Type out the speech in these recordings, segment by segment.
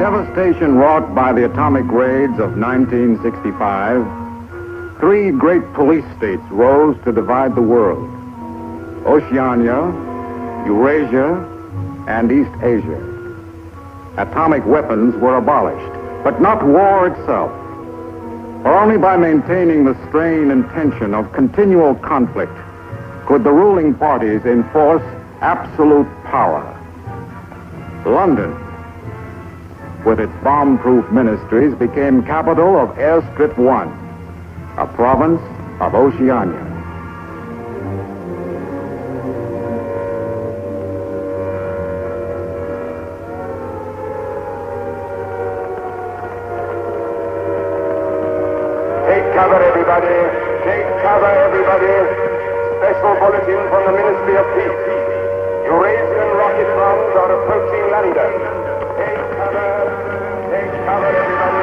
devastation wrought by the atomic raids of 1965, three great police states rose to divide the world: Oceania, Eurasia, and East Asia. Atomic weapons were abolished, but not war itself. For only by maintaining the strain and tension of continual conflict could the ruling parties enforce absolute power. London, with its bomb-proof ministries, became capital of Airstrip 1, a province of Oceania. Take cover, everybody. Take cover, everybody. Special bulletin from the Ministry of Peace. Eurasian rocket bombs are approaching London. Take cover. Take cover, everybody.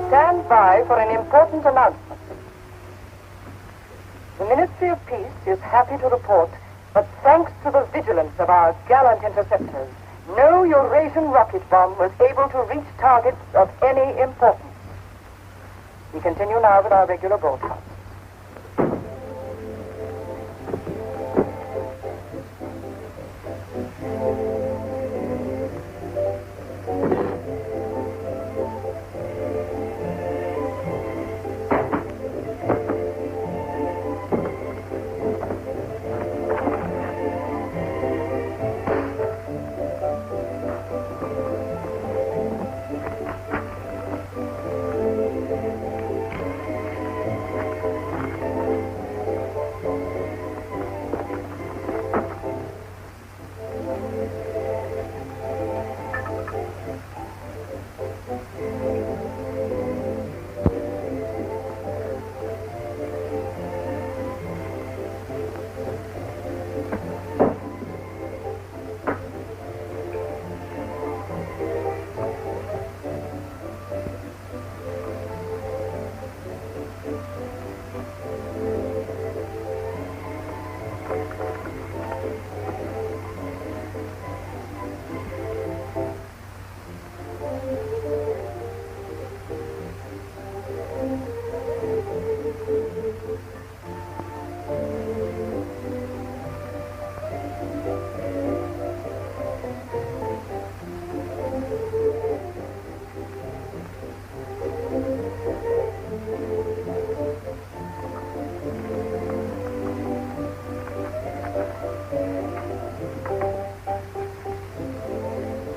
Stand by for an important announcement. The Ministry of Peace is happy to report that thanks to the vigilance of our gallant interceptors, no Eurasian rocket bomb was able to reach targets of any importance. We continue now with our regular broadcast.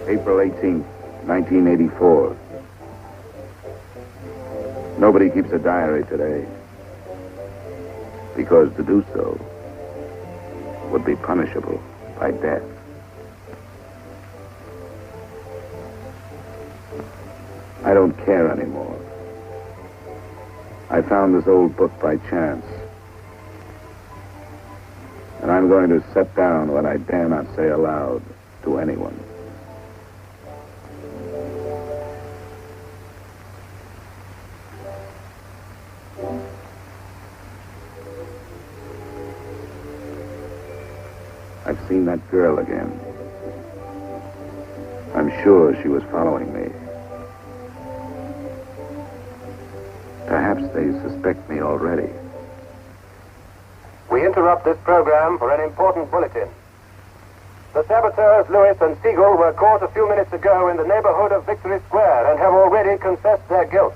April 18th, 1984. Nobody keeps a diary today, because to do so would be punishable by death. I don't care anymore. I found this old book by chance. And I'm going to set down what I dare not say aloud to anyone. I've seen that girl again. I'm sure she was following me. Perhaps they suspect me already. We interrupt this program for an important bulletin. The saboteurs Lewis and Siegel were caught a few minutes ago in the neighborhood of Victory Square and have already confessed their guilt.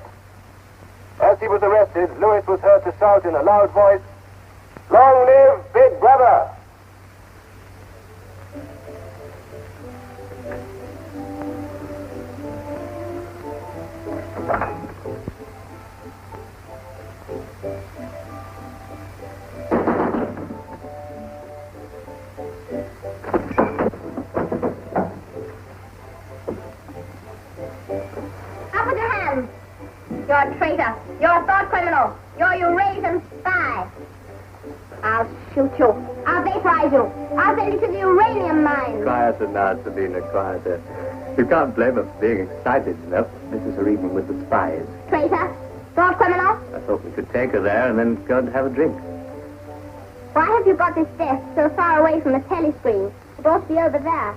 As he was arrested, Lewis was heard to shout in a loud voice, "Long live Big Brother!" Up with your hands. You're a traitor. You're a thought criminal. You're a Eurasian spy. I'll shoot you. I'll vaporize you. I'll send you to the uranium mine. Quieter now, Selina, quieter. You can't blame us for being excited, you know. This is her evening with the spies. Traitor. Thought criminal. I thought we could take her there and then go and have a drink. Why have you got this desk so far away from the telescreen? It ought to be over there.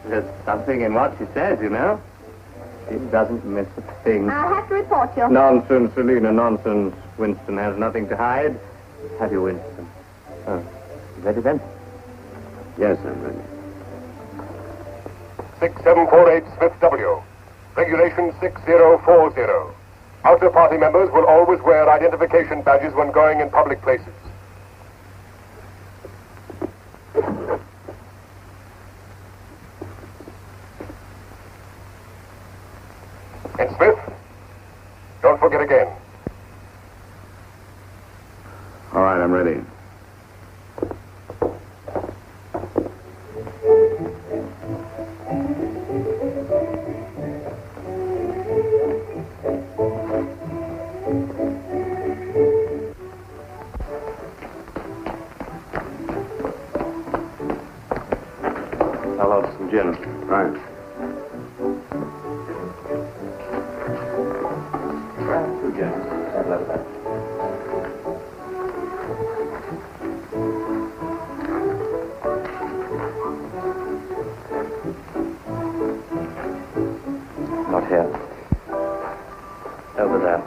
There's something in what she says, you know. She doesn't miss a thing. I'll have to report you. Nonsense, Selina, nonsense. Winston has nothing to hide. Have you, Winston? Oh, you ready then? Yes, I'm ready. 6748 Smith W. Regulation 6040. Outer party members will always wear identification badges when going in public places. And Smith, don't forget again. All right, I'm ready. I'll have some gin. Right. Two gins. I'd love that. Not here. Over there.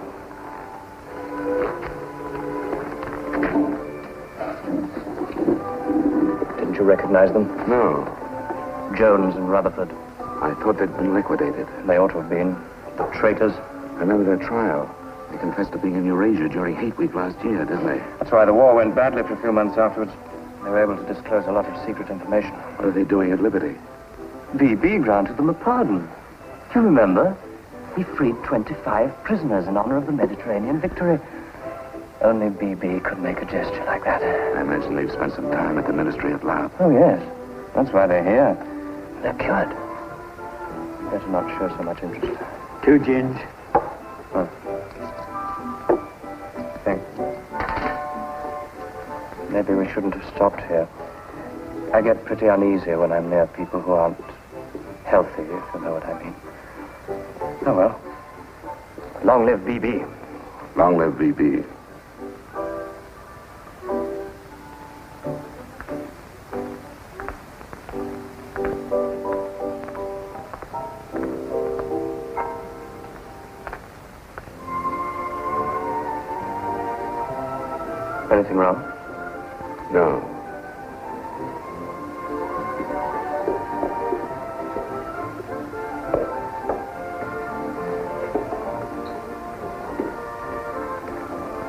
Didn't you recognize them? No. Jones and Rutherford. I thought they'd been liquidated. They ought to have been. The traitors. I remember their trial. They confessed to being in Eurasia during Hate Week last year, didn't they? That's why the war went badly for a few months afterwards. They were able to disclose a lot of secret information. What are they doing at Liberty? BB granted them a pardon. Do you remember? He freed 25 prisoners in honor of the Mediterranean victory. Only BB could make a gesture like that. I imagine they've spent some time at the Ministry of Love. Oh, yes. That's why they're here. They're cured. Better not show so much interest. 2 gins. Oh. Thanks. Maybe we shouldn't have stopped here. I get pretty uneasy when I'm near people who aren't healthy, if you know what I mean. Oh, well. Long live BB. Long live BB. Anything wrong? No.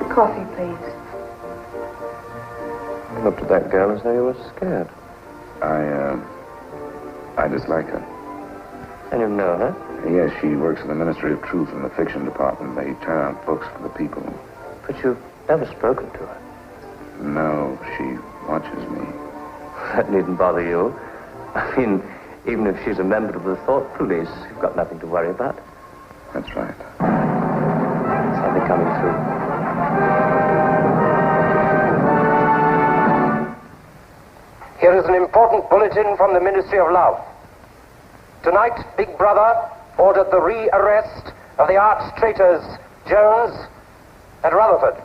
Coffee, please. You looked at that girl as though you were scared. I dislike her. And you know her? Yes, she works in the Ministry of Truth in the fiction department. They turn out books for the people. But you've never spoken to her. No, she watches me. That needn't bother you. I mean, even if she's a member of the Thought Police, you've got nothing to worry about. That's right. Something coming through. Here is an important bulletin from the Ministry of Love. Tonight, Big Brother ordered the re-arrest of the arch traitors Jones and Rutherford.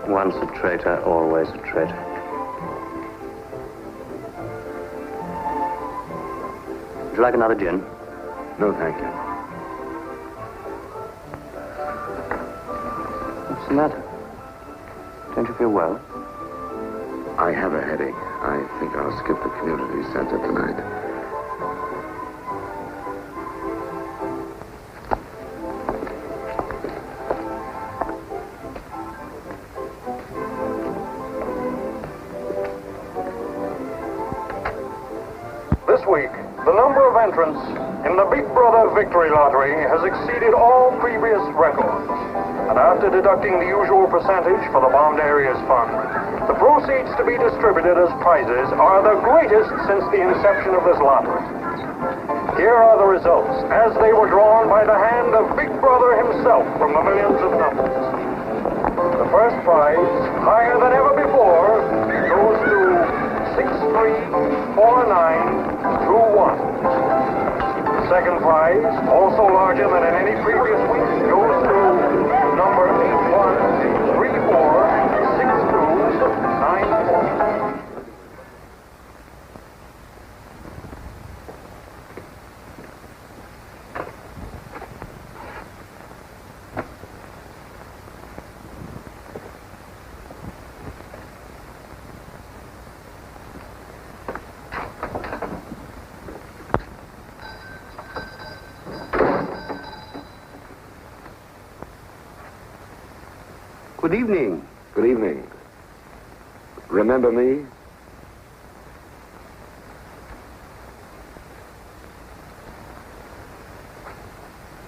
Once a traitor, always a traitor. Would you like another gin? No, thank you. What's the matter? Don't you feel well? I have a headache. I think I'll skip the community center tonight. This week, the number of entrants in the Big Brother Victory Lottery has exceeded all previous records. And after deducting the usual percentage for the Bombed Areas Fund, the proceeds to be distributed as prizes are the greatest since the inception of this lottery. Here are the results, as they were drawn by the hand of Big Brother himself from the millions of numbers. The first prize, higher than ever before, goes to 634921. The second prize, also larger than in any previous week, goes to number 81346294. Good evening. Good evening. Remember me?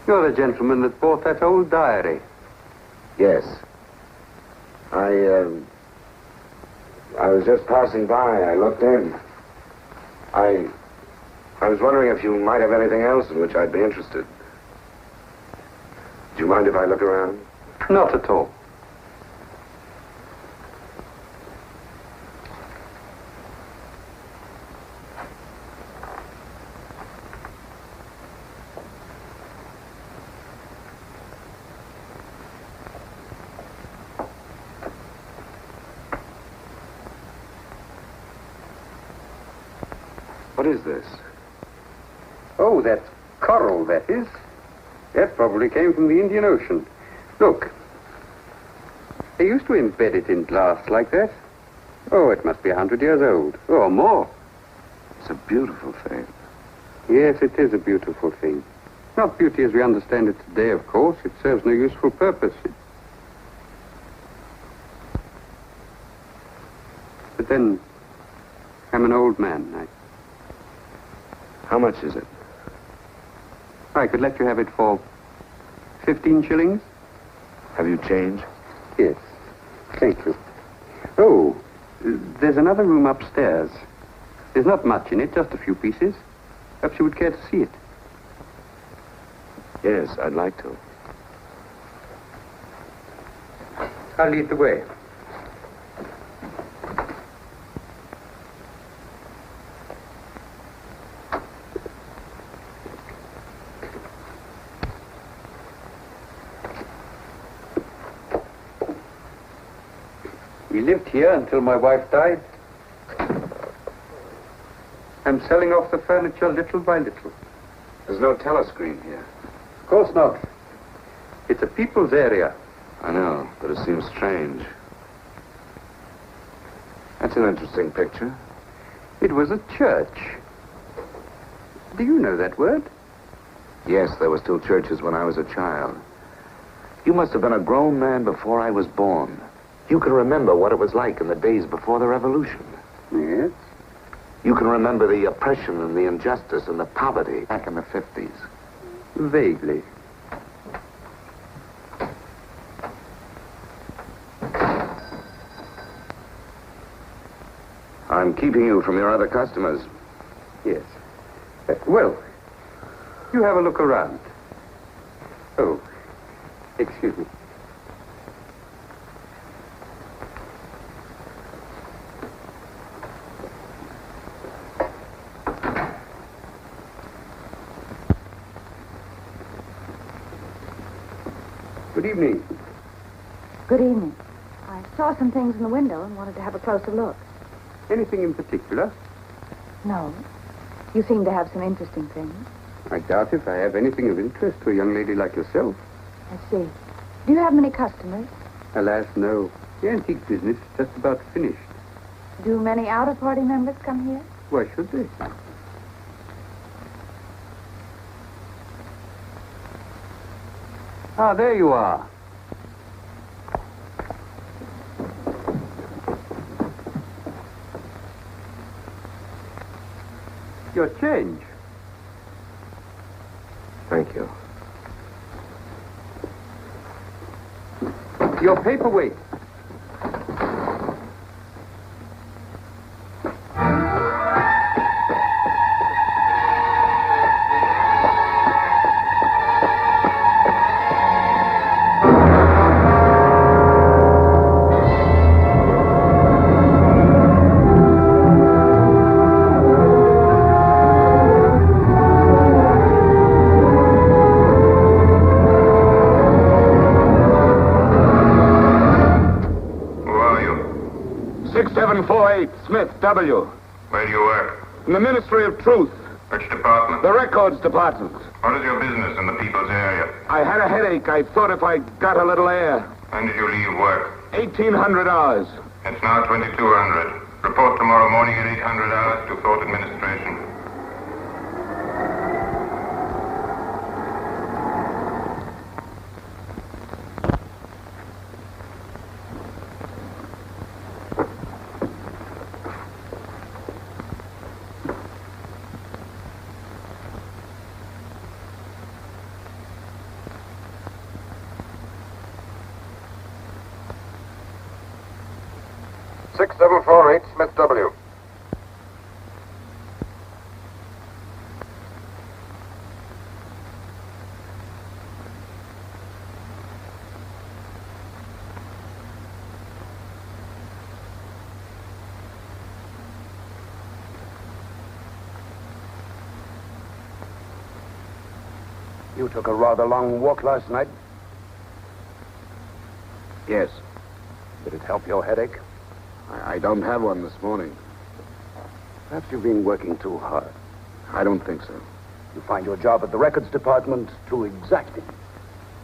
You're the gentleman that bought that old diary. Yes. I was just passing by. I looked in. I was wondering if you might have anything else in which I'd be interested. Do you mind if I look around? Not at all. What is this? Oh, that's coral, that is. That probably came from the Indian Ocean. Look. They used to embed it in glass like that. Oh, it must be 100 years old, or more. It's a beautiful thing. Yes, it is a beautiful thing. Not beauty as we understand it today, of course. It serves no useful purpose. But then, I'm an old man. How much is it? I could let you have it for 15 shillings. Have you change? Yes. Thank you. Oh, there's another room upstairs. There's not much in it, just a few pieces. Perhaps you would care to see it. Yes, I'd like to. I'll lead the way. We lived here until my wife died. I'm selling off the furniture little by little. There's no telescreen here. Of course not. It's a people's area. I know, but it seems strange. That's an interesting picture. It was a church. Do you know that word? Yes, there were still churches when I was a child. You must have been a grown man before I was born. You can remember what it was like in the days before the revolution. Yes? You can remember the oppression and the injustice and the poverty back in the 50s. Vaguely. I'm keeping you from your other customers. Yes. Well, you have a look around. Oh, excuse me. Good evening. Good evening. I saw some things in the window and wanted to have a closer look. Anything in particular? No. You seem to have some interesting things. I doubt if I have anything of interest to a young lady like yourself. I see. Do you have many customers? Alas, no. The antique business is just about finished. Do many outer-party members come here? Why should they? Ah, there you are. Your change. Thank you. Your paperweight. Smith, W. Where do you work? In the Ministry of Truth. Which department? The Records Department. What is your business in the people's area? I had a headache. I thought if I got a little air. When did you leave work? 1,800 hours. It's now 2,200. Report tomorrow morning at 800 hours to Fort Administration. Smith W. You took a rather long walk last night. Yes. Did it help your headache? I don't have one this morning. Perhaps you've been working too hard. I don't think so. You find your job at the Records Department too exacting.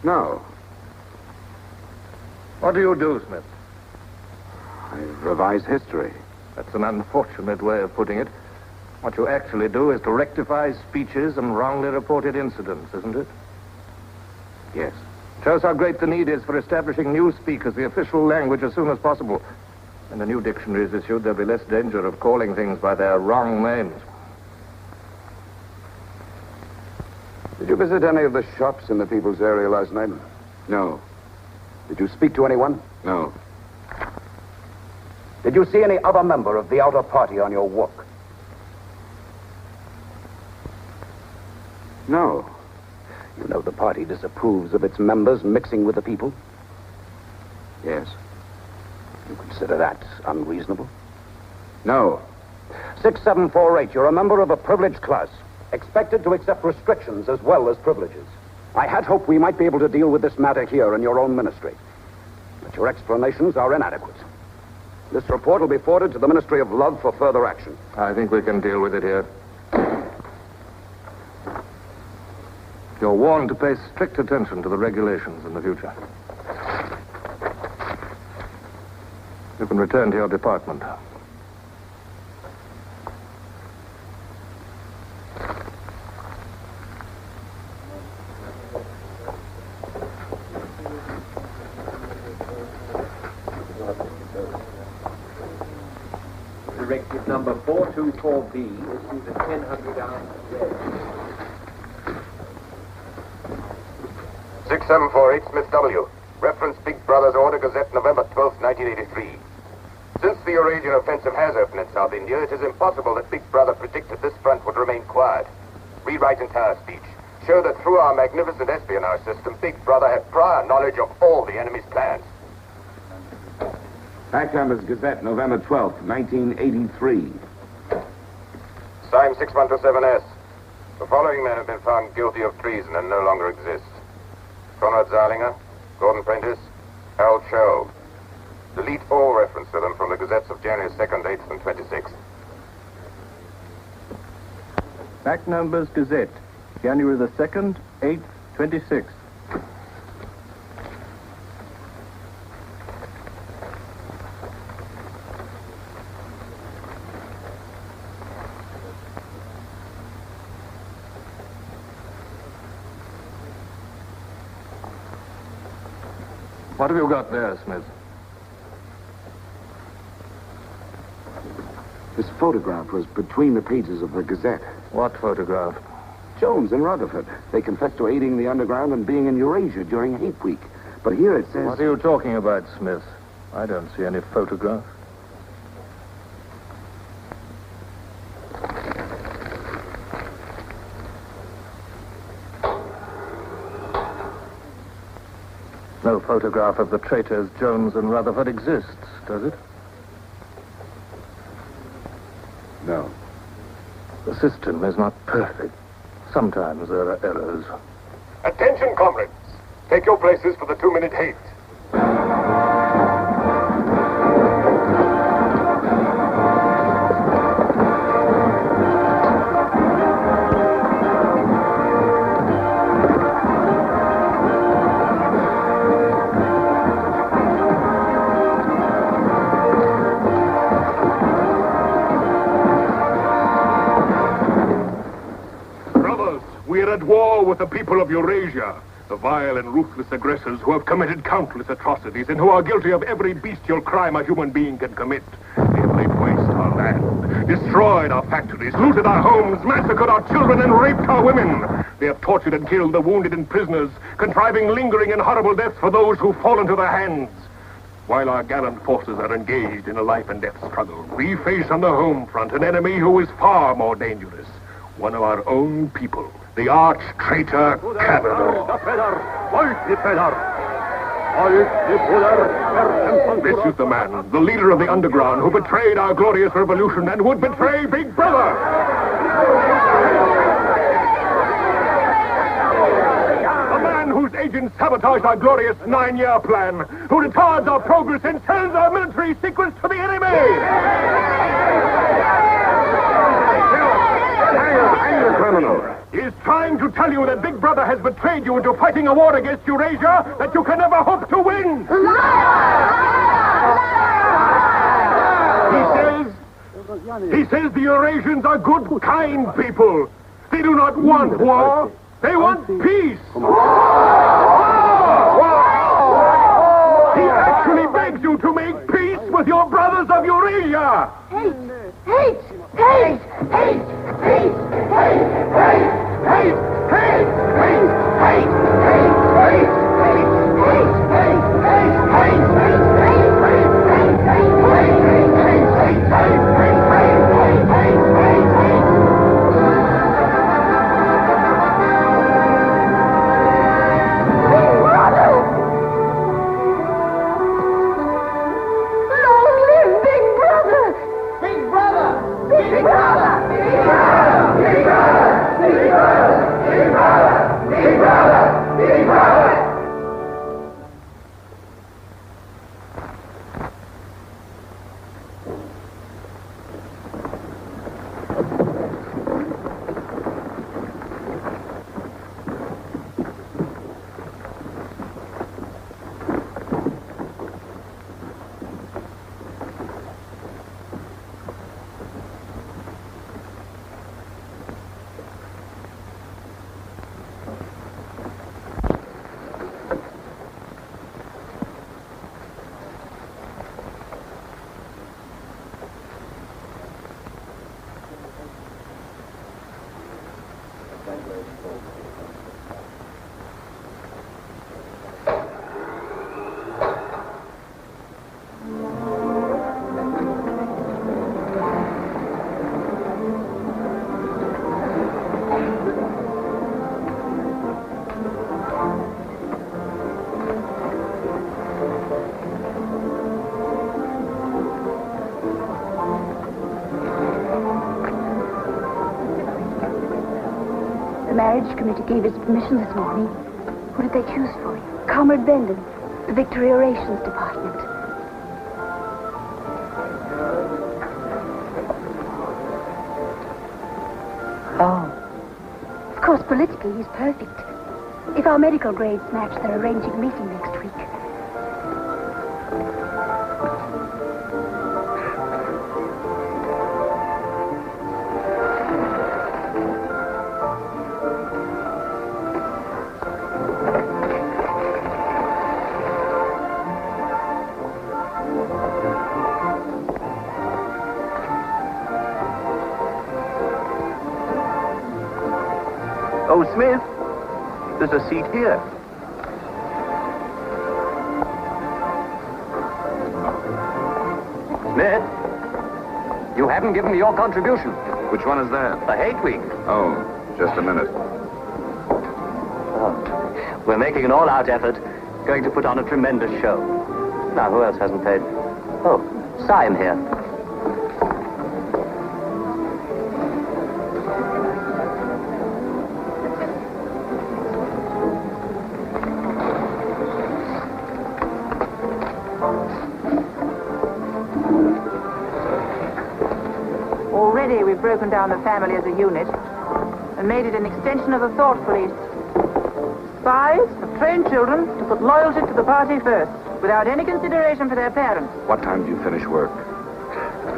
No. What do you do, Smith? I revise history. That's an unfortunate way of putting it. What you actually do is to rectify speeches and wrongly reported incidents, isn't it? Yes. Shows how great the need is for establishing newspeak as the official language as soon as possible. When the new dictionary is issued, there'll be less danger of calling things by their wrong names. Did you visit any of the shops in the people's area last night? No. Did you speak to anyone? No. Did you see any other member of the outer party on your walk? No. You know the party disapproves of its members mixing with the people? Yes. You consider that unreasonable? No. 6748, you're a member of a privileged class, expected to accept restrictions as well as privileges. I had hoped we might be able to deal with this matter here in your own ministry. But your explanations are inadequate. This report will be forwarded to the Ministry of Love for further action. I think we can deal with it here. You're warned to pay strict attention to the regulations in the future. You can return to your department. Directive number 424B, issued at 1000 hours today. 6748 Smith W. Reference Big Brother's Order Gazette, November 12, 1983. Since the Eurasian offensive has opened in South India, it is impossible that Big Brother predicted this front would remain quiet. Rewrite entire speech. Show that through our magnificent espionage system, Big Brother had prior knowledge of all the enemy's plans. Fact Numbers Gazette, November 12th, 1983. Signed 6127S. The following men have been found guilty of treason and no longer exist. Conrad Zarlinger, Gordon Prentice, Harold Cho. Delete all reference to them from the gazettes of January 2nd, 8th, and 26th. Fact Numbers Gazette, January the 2nd, 8th, 26th. What have you got there, Smith? This photograph was between the pages of the Gazette. What photograph? Jones and Rutherford. They confessed to aiding the underground and being in Eurasia during Hate Week. But here it says... What are you talking about, Smith? I don't see any photograph. No photograph of the traitors Jones and Rutherford exists, does it? No. The system is not perfect. Sometimes there are errors. Attention, comrades. Take your places for the 2-minute hate. We are at war with the people of Eurasia, the vile and ruthless aggressors who have committed countless atrocities and who are guilty of every bestial crime a human being can commit. They have laid waste our land, destroyed our factories, looted our homes, massacred our children, and raped our women. They have tortured and killed the wounded and prisoners, contriving lingering and horrible deaths for those who fall into their hands. While our gallant forces are engaged in a life and death struggle, we face on the home front an enemy who is far more dangerous. One of our own people, the arch-traitor Cavalier. This is the man, the leader of the underground, who betrayed our glorious revolution and would betray Big Brother. A man whose agents sabotaged our glorious 9-year plan, who retards our progress and sells our military secrets to the enemy. Hang the criminal. He is trying to tell you that Big Brother has betrayed you into fighting a war against Eurasia that you can never hope to win. He says the Eurasians are good, kind people. They do not want war. They want peace. He actually begs you to make peace with your brothers of Eurasia. Hate! Hate! Hate! Hate! Hate! Hate! Hate! Hate! Hate! Hate! Hate! Big Brother! Big Brother! Big Brother! Big Brother! The marriage committee gave its permission this morning. What did they choose for you? Comrade Bendon, the Victory Orations Department. Oh. Of course, politically, he's perfect. If our medical grades match, they're arranging a meeting next week. Oh, Smith, there's a seat here. Smith, you haven't given me your contribution. Which one is that? The Hate Week. Oh, just a minute. Oh, we're making an all-out effort, going to put on a tremendous show. Now, who else hasn't paid? Oh, Syme here. Already we've broken down the family as a unit and made it an extension of the thought police. Spies have trained children to put loyalty to the party first, without any consideration for their parents. What time do you finish work?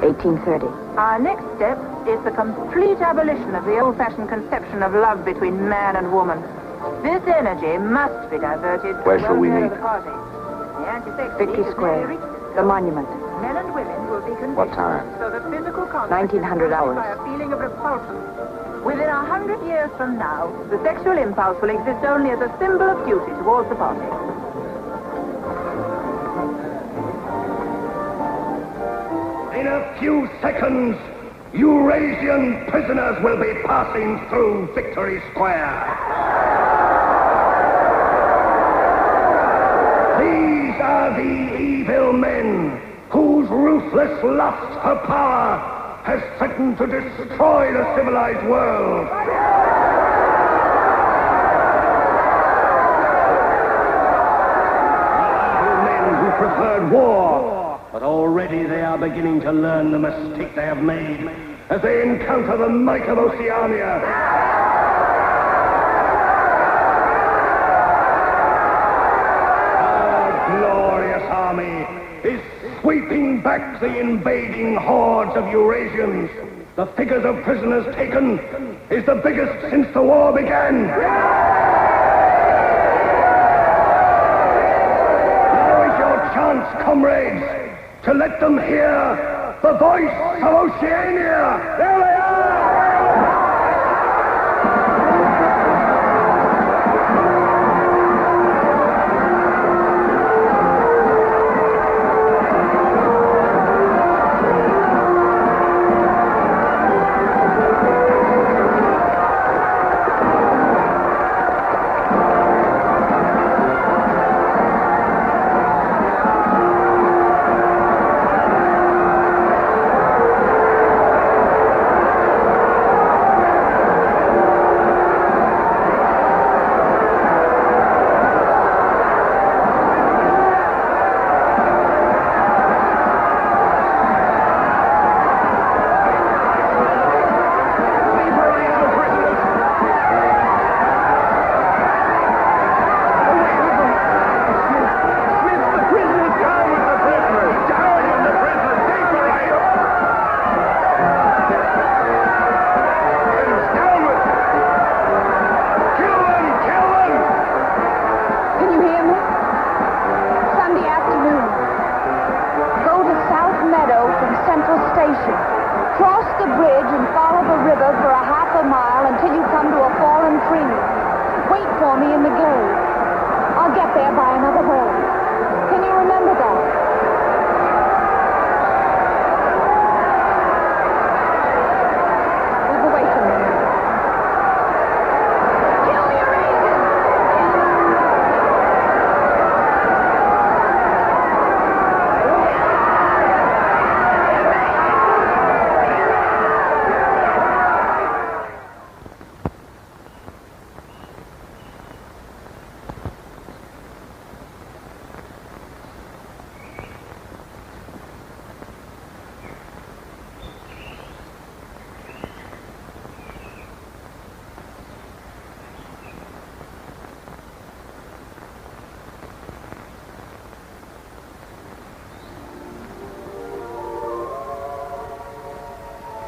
1830. Our next step is the complete abolition of the old-fashioned conception of love between man and woman. This energy must be diverted to Where the shall we welfare meet? of the party. The anti-sex Victory league has Square, nearly reached the monument. Men and women will be conditioned What time? so that physical contact 1900 is hours. by a feeling of repulsion. Within 100 years from now, the sexual impulse will exist only as a symbol of duty towards the party. In a few seconds, Eurasian prisoners will be passing through Victory Square. These are the evil men whose ruthless lust for power has threatened to destroy the civilized world. Evil men who preferred war, but already they are beginning to learn the mistake they have made as they encounter the might of Oceania. Glorious army is sweeping back the invading hordes of Eurasians. The figures of prisoners taken is the biggest since the war began. Now is your chance, comrades, to let them hear the voice of Oceania. There they are! free. Wait for me in the glade. I'll get there by another boat. Can you remember that? Move away from me. Kill your raisins!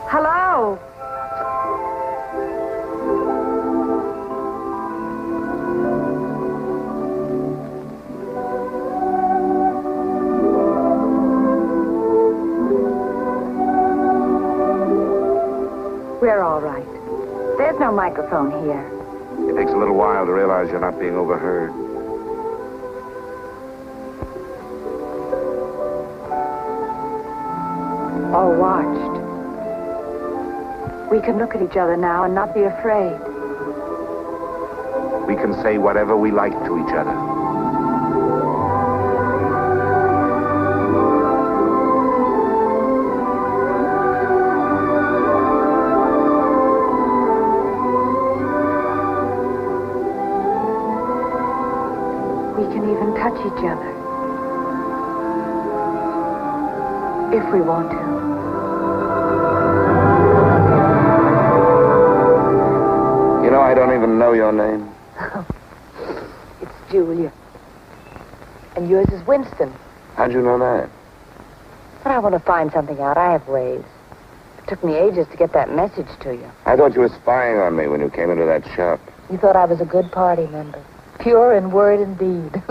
Hello? We're all right. There's no microphone here. It takes a little while to realize you're not being overheard. Or watched. We can look at each other now and not be afraid. We can say whatever we like to each other. We can even touch each other. If we want to. You know, I don't even know your name. It's Julia. And yours is Winston. How'd you know that? But I want to find something out. I have ways. It took me ages to get that message to you. I thought you were spying on me when you came into that shop. You thought I was a good party member. Pure in word and deed.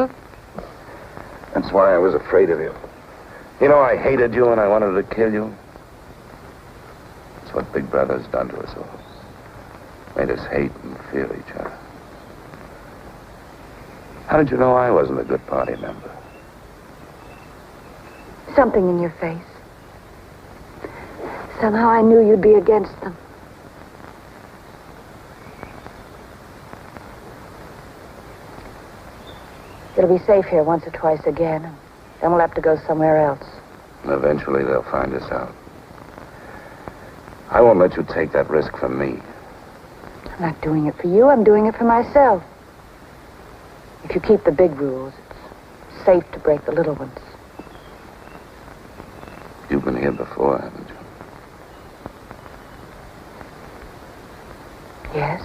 That's why I was afraid of you. You know, I hated you and I wanted to kill you. That's what Big Brother's done to us all. Made us hate and fear each other. How did you know I wasn't a good party member? Something in your face. Somehow I knew you'd be against them. It'll be safe here once or twice again, and then we'll have to go somewhere else. Eventually they'll find us out. I won't let you take that risk for me. I'm not doing it for you, I'm doing it for myself. If you keep the big rules, it's safe to break the little ones. You've been here before, haven't you? Yes.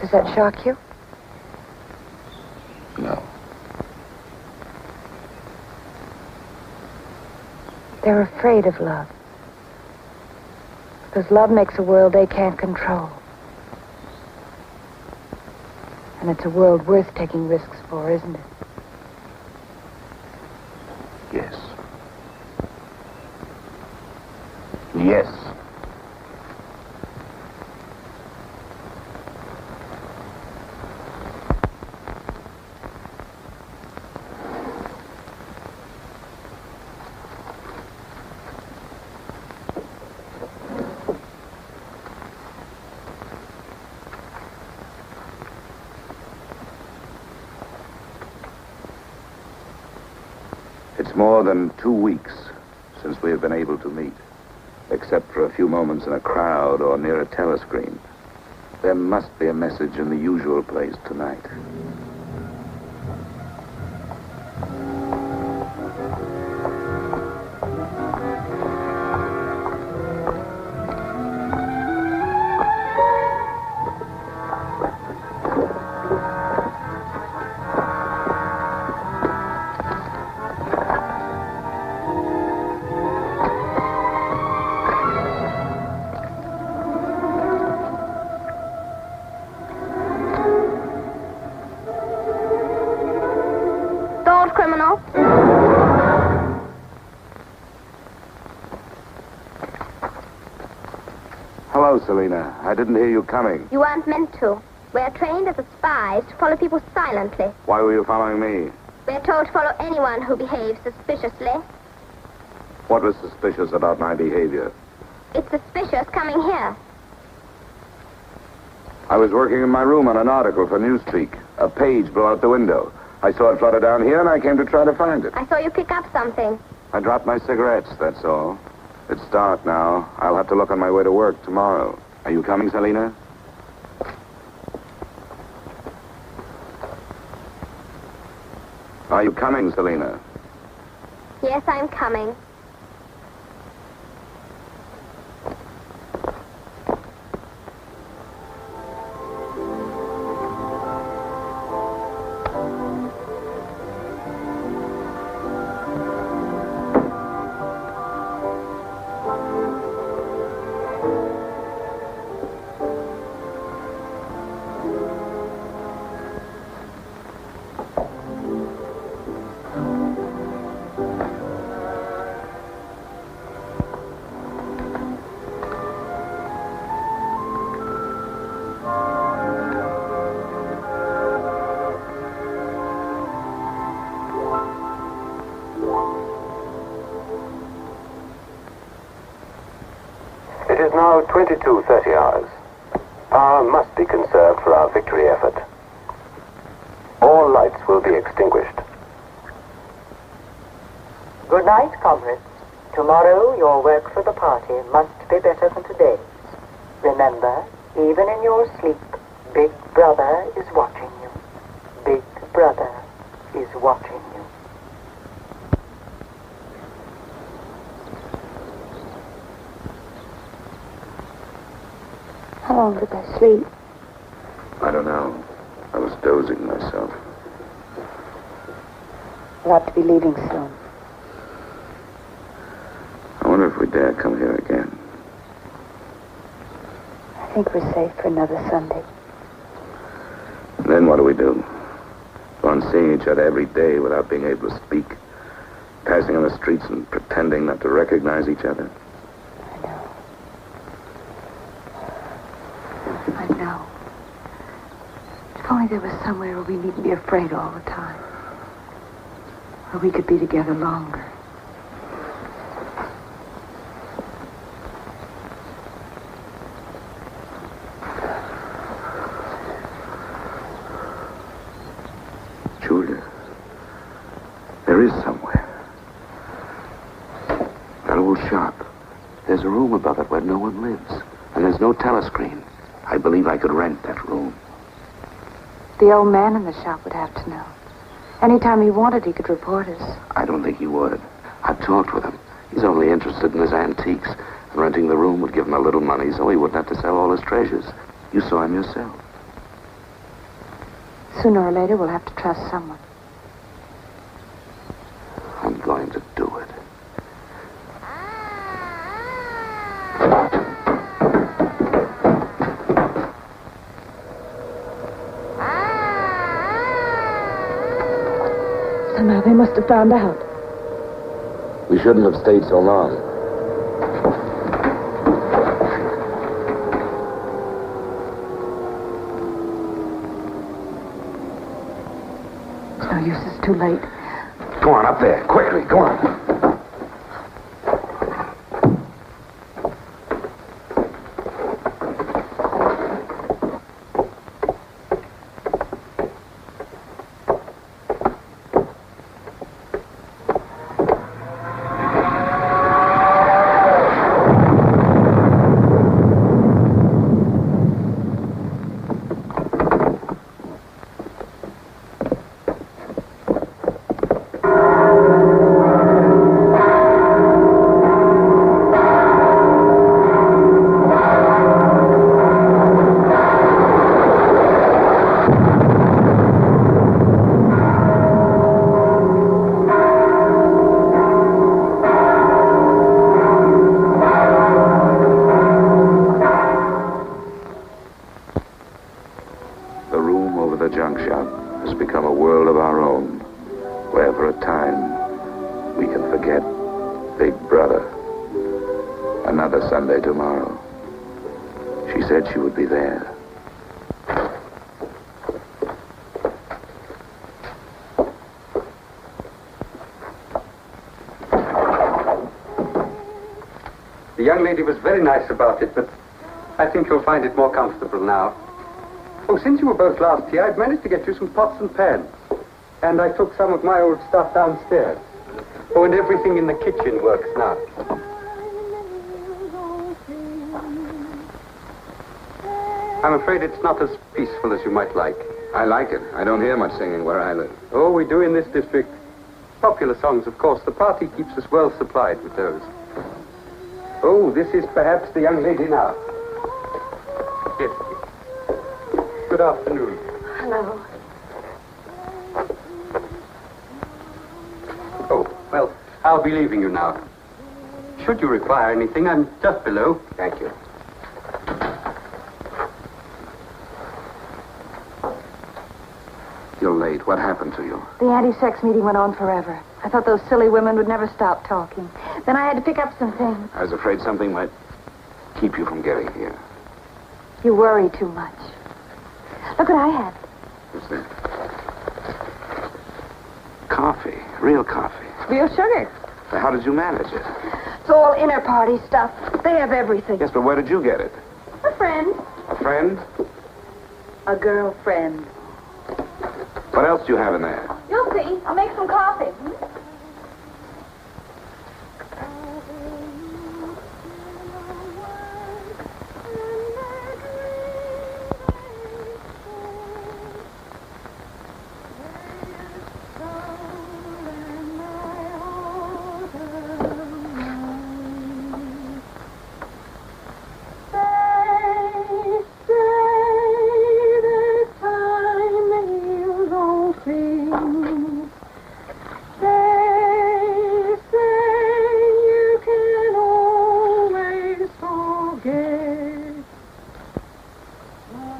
Does that shock you? No. They're afraid of love. Because love makes a world they can't control. And it's a world worth taking risks for, isn't it? Yes. Yes. It's more than 2 weeks since we have been able to meet, except for a few moments in a crowd or near a telescreen. There must be a message in the usual place tonight. Hello, Selina. I didn't hear you coming. You weren't meant to. We're trained as spies to follow people silently. Why were you following me? We're told to follow anyone who behaves suspiciously. What was suspicious about my behavior? It's suspicious coming here. I was working in my room on an article for Newspeak. A page blew out the window. I saw it flutter down here, and I came to try to find it. I saw you pick up something. I dropped my cigarettes, that's all. It's dark now. I'll have to look on my way to work tomorrow. Are you coming, Selina? Are you coming, Selina? Yes, I'm coming. It is now 22:30 hours. Power must be conserved for our victory effort. All lights will be extinguished. Good night, comrades. Tomorrow, your work for the party must be better than today's. Remember, even in your sleep, Big Brother is watching you. Big Brother is watching you. How long did I sleep? I don't know. I was dozing myself. We'll have to be leaving soon. I wonder if we dare come here again. I think we're safe for another Sunday. Then what do we do? Go on seeing each other every day without being able to speak, passing on the streets and pretending not to recognize each other. I know. If only there was somewhere where we needn't be afraid all the time. Where we could be together longer. Julia, there is somewhere. That old shop. There's a room above it where no one lives. And there's no telescreen. I believe I could rent that room. The old man in the shop would have to know. Anytime he wanted, he could report us. I don't think he would. I've talked with him. He's only interested in his antiques. And renting the room would give him a little money so he wouldn't have to sell all his treasures. You saw him yourself. Sooner or later, we'll have to trust someone. I'm going to do it. Somehow they must have found out. We shouldn't have stayed so long. It's no use, it's too late. Go on, up there. Quickly, go on. She said she would be there. The young lady was very nice about it, but I think you'll find it more comfortable now. Oh, since you were both last here, I've managed to get you some pots and pans. And I took some of my old stuff downstairs. Oh, and everything in the kitchen works now. I'm afraid it's not as peaceful as you might like. I like it. I don't hear much singing where I live. Oh, we do in this district. Popular songs, of course. The party keeps us well supplied with those. Oh, this is perhaps the young lady now. Yes. Good afternoon. Hello. Oh, well, I'll be leaving you now. Should you require anything, I'm just below. Thank you. You're late. What happened to you? The anti-sex meeting went on forever. I thought those silly women would never stop talking. Then I had to pick up some things. I was afraid something might keep you from getting here. You worry too much. Look what I had. What's that? Coffee. Real coffee. Real sugar. How did you manage it? It's all inner party stuff. They have everything. Yes, but where did you get it? A friend. A friend? A girlfriend. What else do you have in there? You'll see. I'll make some coffee.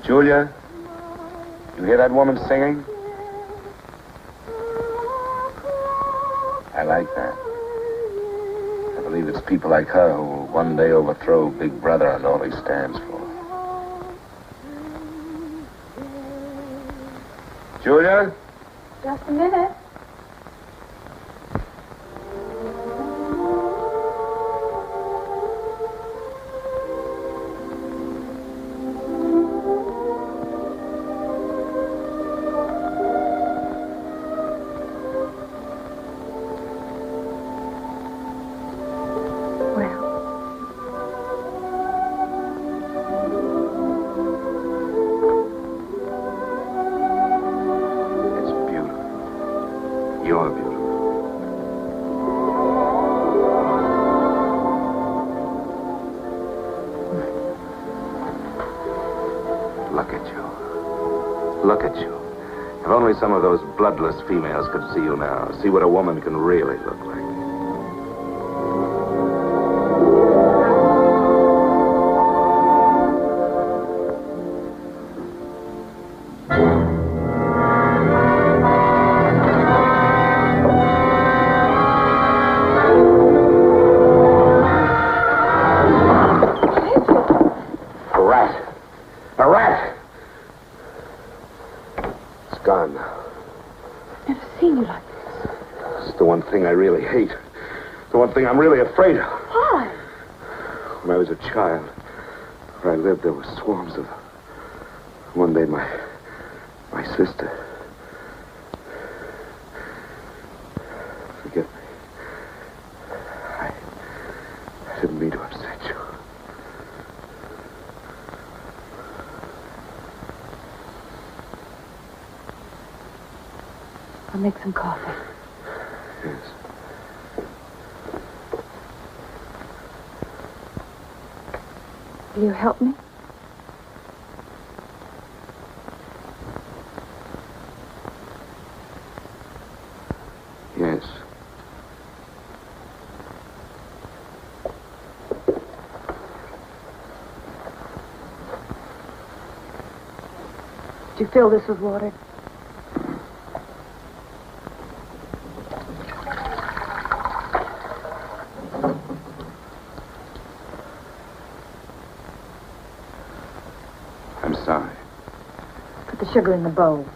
Julia, you hear that woman singing? I like that. I believe it's people like her who will one day overthrow Big Brother and all he stands for. Julia? Just a minute. You're beautiful. Look at you. Look at you. If only some of those bloodless females could see you now, see what a woman can really look like. I really hate. The one thing I'm really afraid of. Why? When I was a child, where I lived, there were swarms of them. One day, my sister. Forgive me. I didn't mean to upset you. I'll make some coffee. Yes. Will you help me? Yes. Did you fill this with water? I'm sorry. Put the sugar in the bowl.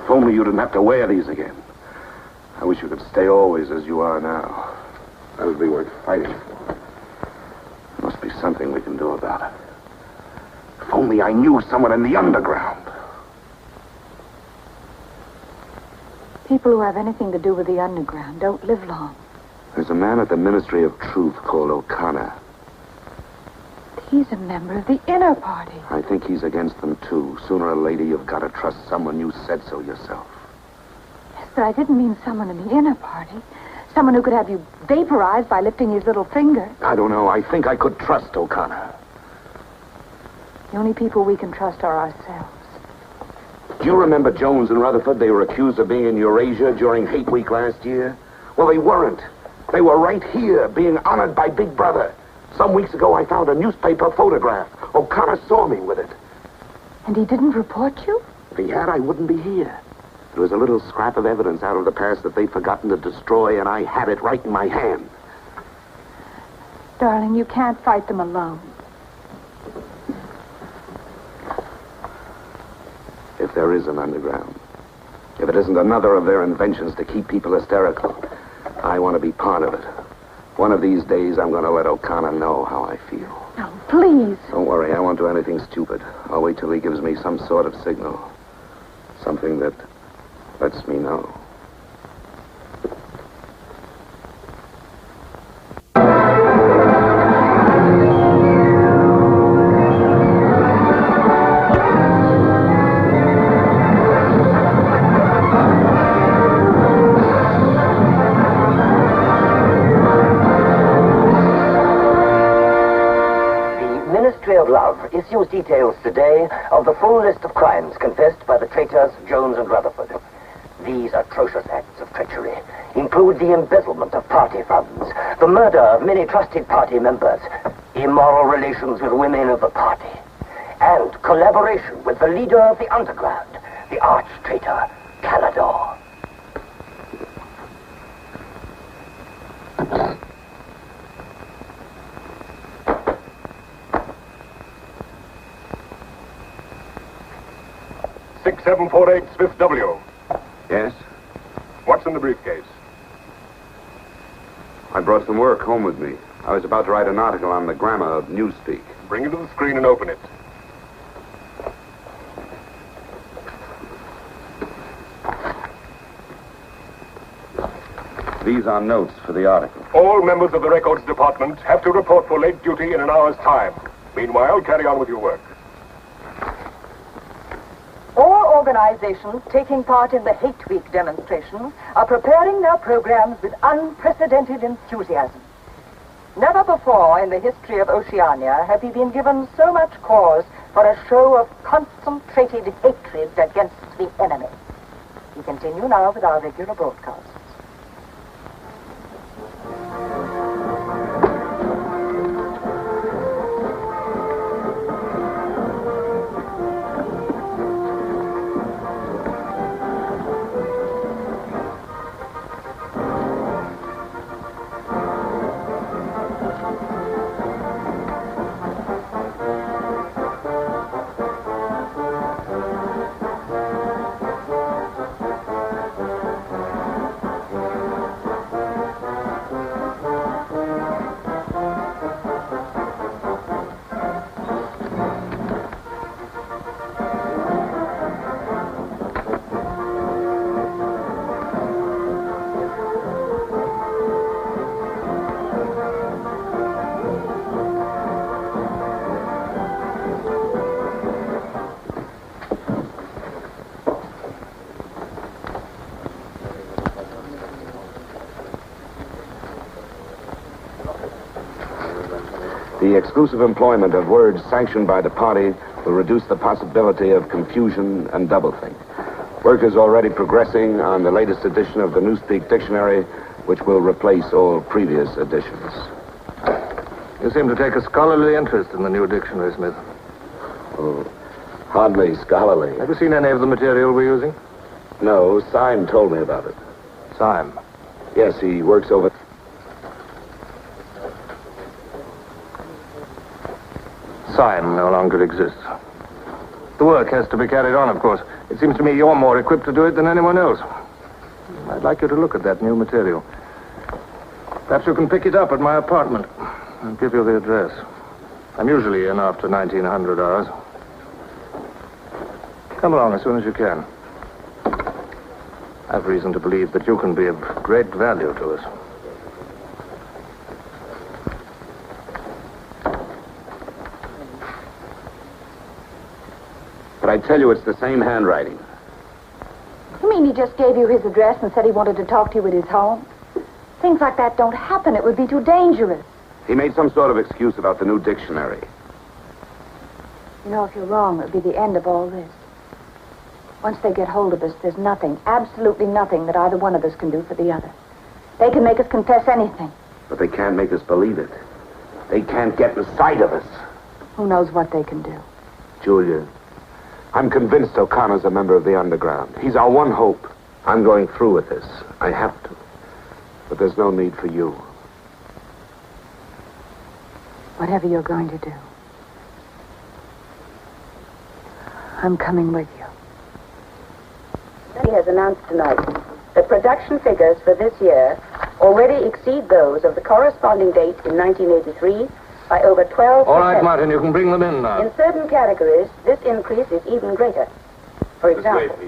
If only you didn't have to wear these again. I wish you could stay always as you are now. That would be worth fighting for. There must be something we can do about it. If only I knew someone in the underground. People who have anything to do with the underground don't live long. There's a man at the Ministry of Truth called O'Connor. He's a member of the inner party. I think he's against them, too. Sooner or later, you've got to trust someone. You said so yourself. Yes, but I didn't mean someone in the inner party. Someone who could have you vaporized by lifting his little finger. I don't know. I think I could trust O'Connor. The only people we can trust are ourselves. Do you remember Jones and Rutherford? They were accused of being in Eurasia during Hate Week last year. Well, they weren't. They were right here, being honored by Big Brother. Some weeks ago, I found a newspaper photograph. O'Connor saw me with it. And he didn't report you? If he had, I wouldn't be here. There was a little scrap of evidence out of the past that they'd forgotten to destroy, and I had it right in my hand. Darling, you can't fight them alone. If there is an underground, if it isn't another of their inventions to keep people hysterical, I want to be part of it. One of these days, I'm going to let O'Connor know how I feel. No, please. Don't worry, I won't do anything stupid. I'll wait till he gives me some sort of signal. Something that lets me know. Issues details today of the full list of crimes confessed by the traitors Jones and Rutherford. These atrocious acts of treachery include the embezzlement of party funds, the murder of many trusted party members, immoral relations with women of the party, and collaboration with the leader of the underground, the arch-traitor, Canador. .748 Smith W. Yes? What's in the briefcase? I brought some work home with me. I was about to write an article on the grammar of newspeak. Bring it to the screen and open it. These are notes for the article. All members of the records department have to report for late duty in an hour's time. Meanwhile, carry on with your work. All organizations taking part in the Hate Week demonstrations are preparing their programs with unprecedented enthusiasm. Never before in the history of Oceania have we been given so much cause for a show of concentrated hatred against the enemy. We continue now with our regular broadcasts. The exclusive employment of words sanctioned by the party will reduce the possibility of confusion and doublethink. Work is already progressing on the latest edition of the Newspeak Dictionary, which will replace all previous editions. You seem to take a scholarly interest in the new dictionary, Smith. Oh, hardly scholarly. Have you seen any of the material we're using? No, Syme told me about it. Syme. Yes, he works over... Syme no longer exists. The work has to be carried on, of course. It seems to me you're more equipped to do it than anyone else. I'd like you to look at that new material. Perhaps you can pick it up at my apartment. I'll give you the address. I'm usually in after 1900 hours. Come along as soon as you can. I've reason to believe that you can be of great value to us. But I tell you, it's the same handwriting. You mean he just gave you his address and said he wanted to talk to you at his home? Things like that don't happen. It would be too dangerous. He made some sort of excuse about the new dictionary. You know, if you're wrong, it would be the end of all this. Once they get hold of us, there's nothing, absolutely nothing that either one of us can do for the other. They can make us confess anything. But they can't make us believe it. They can't get the sight of us. Who knows what they can do? Julia, I'm convinced O'Connor's a member of the underground. He's our one hope. I'm going through with this. I have to. But there's no need for you. Whatever you're going to do, I'm coming with you. He has announced tonight that production figures for this year already exceed those of the corresponding date in 1983 by over 12%. All right, Martin, you can bring them in now. In certain categories, this increase is even greater. For example,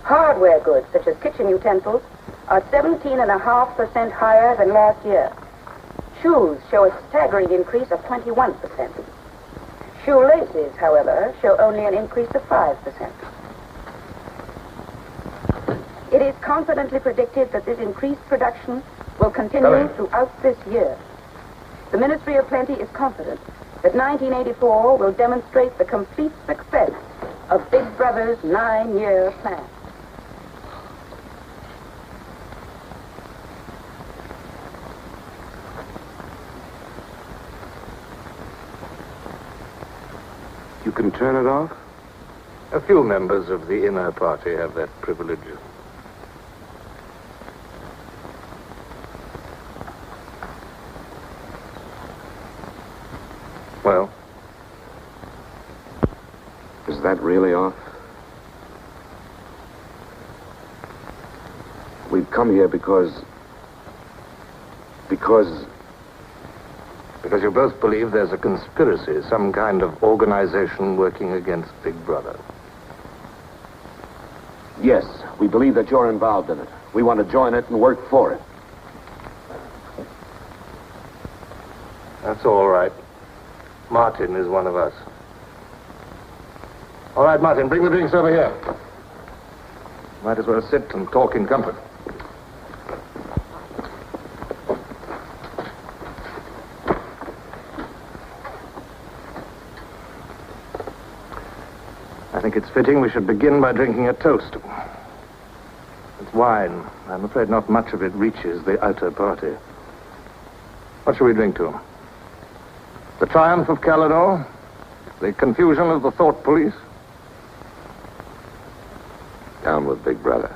hardware goods such as kitchen utensils are 17.5% higher than last year. Shoes show a staggering increase of 21%. Shoelaces, however, show only an increase of 5%. It is confidently predicted that this increased production will continue throughout this year. The Ministry of Plenty is confident that 1984 will demonstrate the complete success of Big Brother's 9-year plan. You can turn it off? A few members of the inner party have that privilege. Well? Is that really off? We've come here because you both believe there's a conspiracy, some kind of organization working against Big Brother. Yes, we believe that you're involved in it. We want to join it and work for it. That's all right. Martin is one of us. All right, Martin, bring the drinks over here. Might as well sit and talk in comfort. I think it's fitting we should begin by drinking a toast. It's wine. I'm afraid not much of it reaches the outer party. What shall we drink to? The triumph of Caledor? The confusion of the thought police? Down with Big Brother.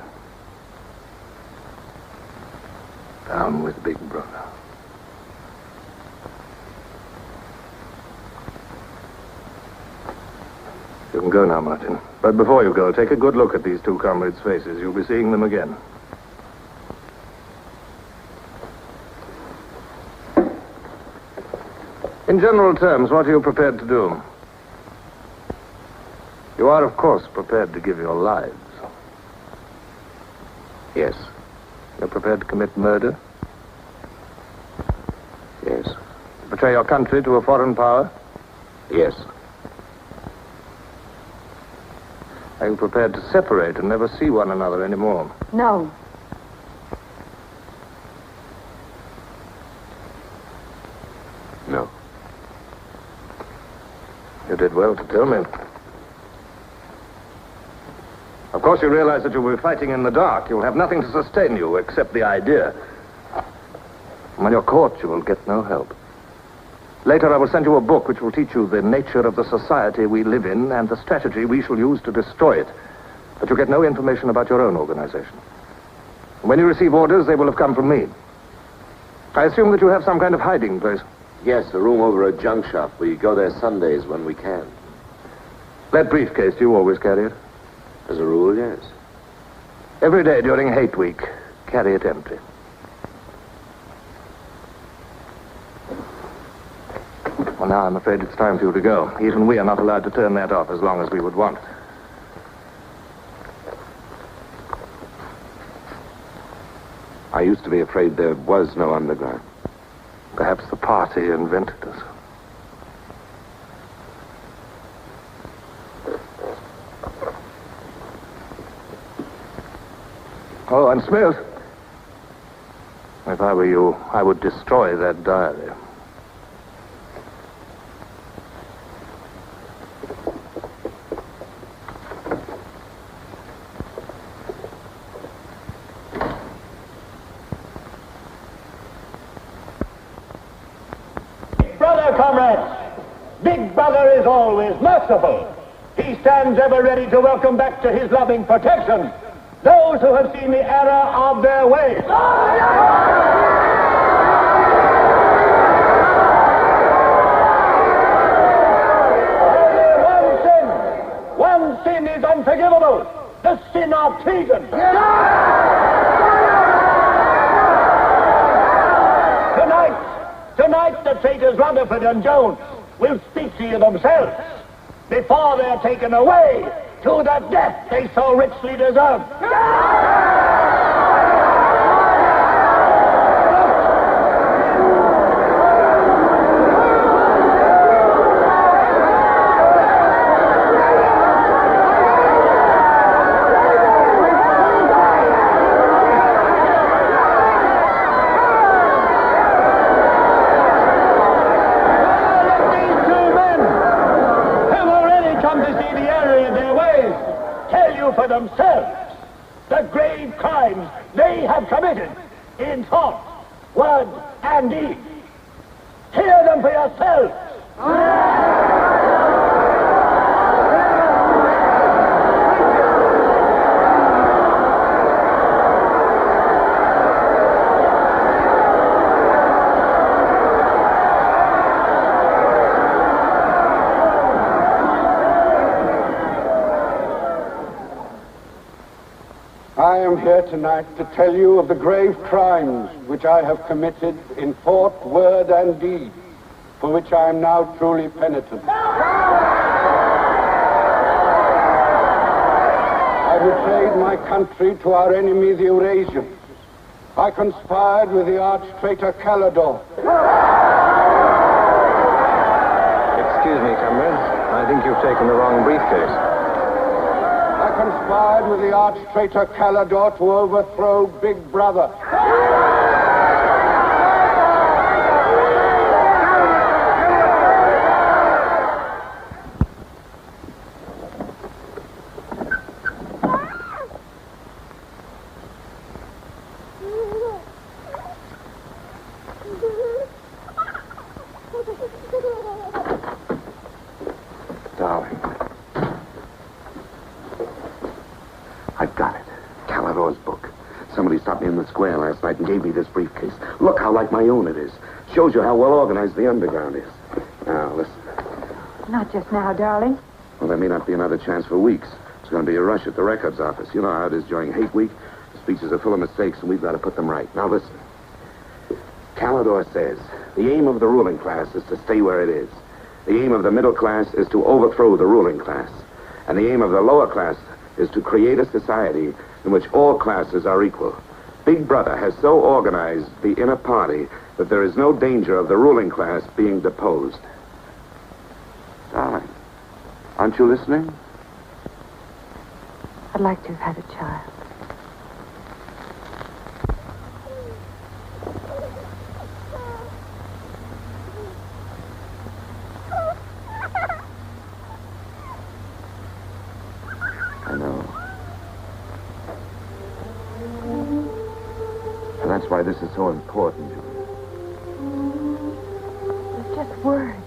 Down with Big Brother. You can go now, Martin. But before you go, take a good look at these two comrades' faces. You'll be seeing them again. In general terms, what are you prepared to do? You are, of course, prepared to give your lives. Yes. You're prepared to commit murder? Yes. Betray your country to a foreign power? Yes. Are you prepared to separate and never see one another anymore? No. No. You did well to tell me. Of course, you realize that you'll be fighting in the dark. You'll have nothing to sustain you except the idea. When you're caught, you will get no help. Later, I will send you a book which will teach you the nature of the society we live in and the strategy we shall use to destroy it. But you get no information about your own organization. When you receive orders, they will have come from me. I assume that you have some kind of hiding place. Yes, a room over a junk shop. We go there Sundays when we can. That briefcase, do you always carry it? As a rule, yes. Every day during hate week, carry it empty. Well, now I'm afraid it's time for you to go. Even we are not allowed to turn that off as long as we would want. I used to be afraid there was no underground. Perhaps the party invented us. Oh, and Smith, if I were you, I would destroy that diary. Brother, comrades, Big Brother is always merciful. He stands ever ready to welcome back to his loving protection those who have seen the error of their ways. Only one sin is unforgivable, the sin of treason. Tonight the traitors Rutherford and Jones will speak to you themselves before they're taken away to the death they so richly deserve. For themselves the grave crimes they have committed in thought, word, and deed. Hear them for yourselves. I am here tonight to tell you of the grave crimes which I have committed in thought, word, and deed, for which I am now truly penitent. I betrayed my country to our enemy, the Eurasians. I conspired with the arch-traitor Calidore. Excuse me, comrade. I think you've taken the wrong briefcase. I conspired with the arch-traitor Calidore to overthrow Big Brother. Darling. I've got it. Calidore's book. Somebody stopped me in the square last night and gave me this briefcase. Look how like my own it is. Shows you how well organized the underground is. Now, listen. Not just now, darling. Well, there may not be another chance for weeks. There's going to be a rush at the records office. You know how it is during hate week. The speeches are full of mistakes, and we've got to put them right. Now, listen. Calidore says the aim of the ruling class is to stay where it is. The aim of the middle class is to overthrow the ruling class. And the aim of the lower class is to create a society in which all classes are equal. Big Brother has so organized the inner party that there is no danger of the ruling class being deposed. Darling, aren't you listening? I'd like to have had a child. I know. And that's why this is so important, Julie. It's just words.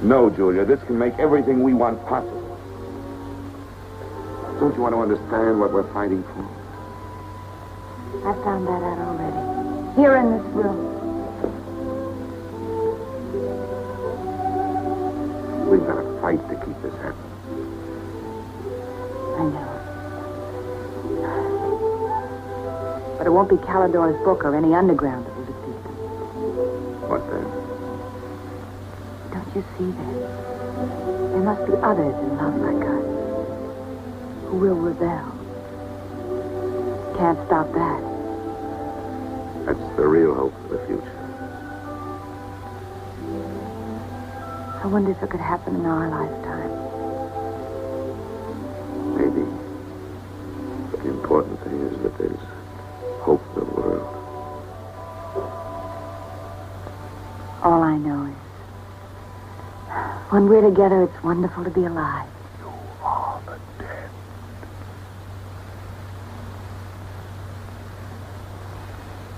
No, Julia, this can make everything we want possible. Don't you want to understand what we're fighting for? I found that out already. Here in this room. We've got to fight to keep this happening. I know. But it won't be Calidor's book or any underground that will defeat them. What then? Don't you see that? There must be others in love like us who will rebel. Can't stop that. That's the real hope for the future. I wonder if it could happen in our lifetime. Maybe. But the important thing is that there's hope in the world. All I know is, when we're together, it's wonderful to be alive. You are the dead.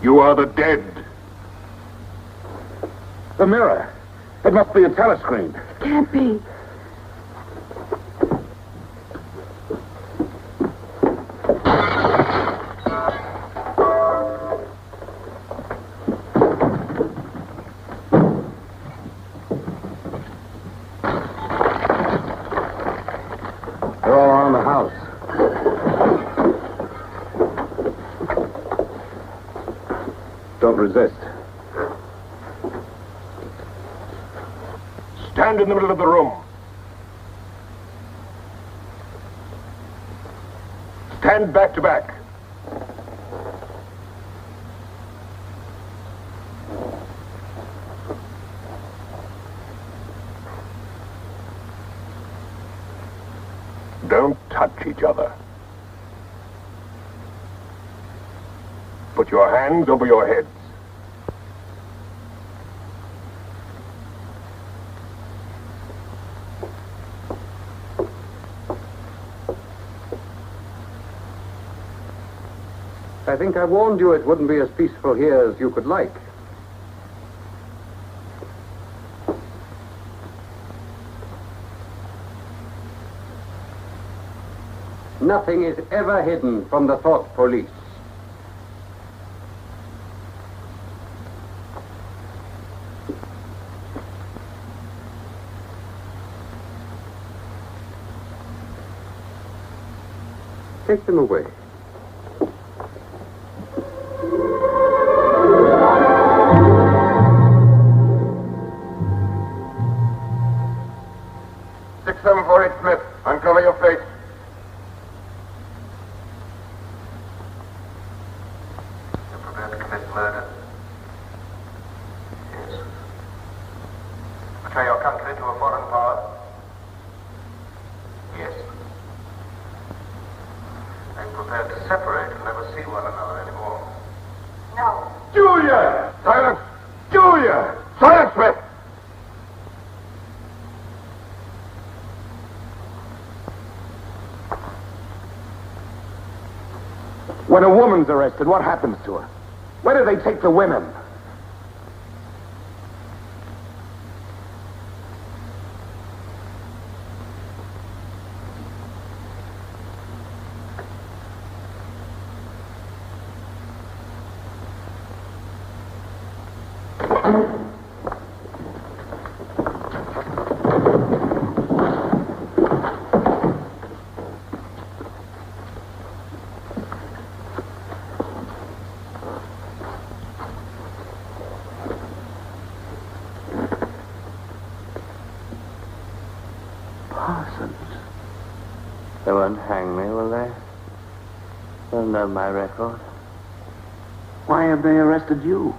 You are the dead. The mirror. It must be a telescreen. Can't be. They're all around the house. Don't resist. Stand in the middle of the room. Stand back to back. Don't touch each other. Put your hands over your heads. I think I warned you it wouldn't be as peaceful here as you could like. Nothing is ever hidden from the thought police. Take them away. Smith, uncover your face. You're prepared to commit murder? Yes. Betray your country to a foreign power? Yes. Are you prepared to separate and never see one another anymore? No. Julia! Silence! Julia! Silence, Smith! When a woman's arrested, what happens to her? Where do they take the women? They won't hang me, will they? They'll know my record. Why have they arrested you?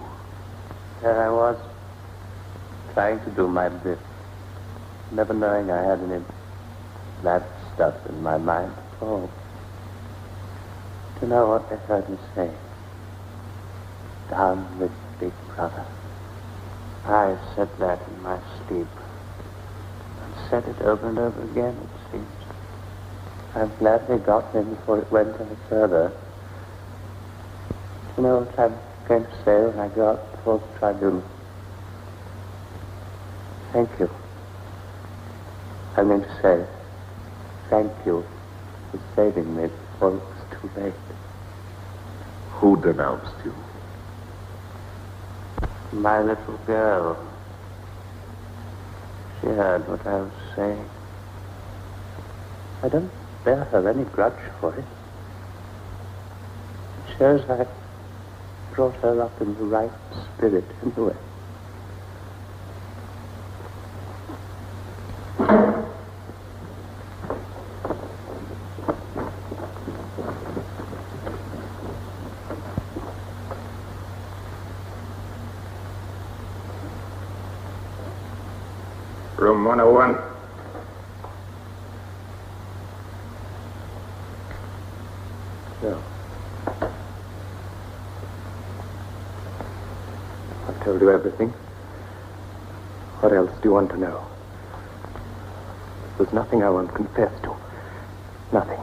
There I was, trying to do my bit, never knowing I had any bad stuff in my mind. Oh, do you know what they heard me say? Down with Big Brother. I said that in my sleep, and said it over and over again, it seems. I'm glad they got me before it went any further. You know what I'm going to say when I go out before the tribunal? Thank you. I'm going to say thank you for saving me before it was too late. Who denounced you? My little girl. She heard what I was saying. I don't bear her any grudge for it. It shows I brought her up in the right spirit anyway. Room 101. No. I've told you everything. What else do you want to know? There's nothing I won't confess to. Nothing.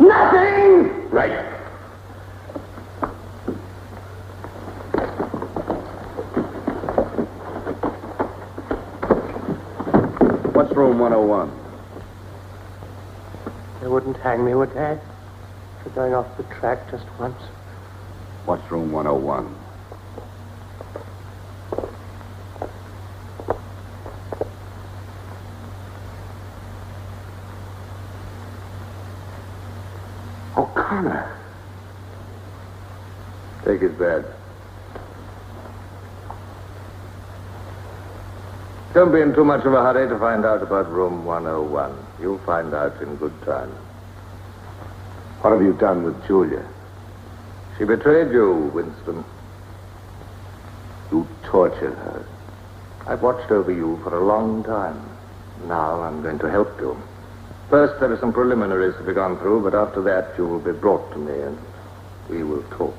Nothing! Right. What's room 101? They wouldn't hang me, would they? For going off the track just once. What's room 101? O'Connor. Take his bed. Don't be in too much of a hurry to find out about room 101. You'll find out in good time. What have you done with Julia? She betrayed you, Winston. You tortured her. I've watched over you for a long time. Now I'm going to help you. First, there are some preliminaries to be gone through, but after that, you will be brought to me, and we will talk.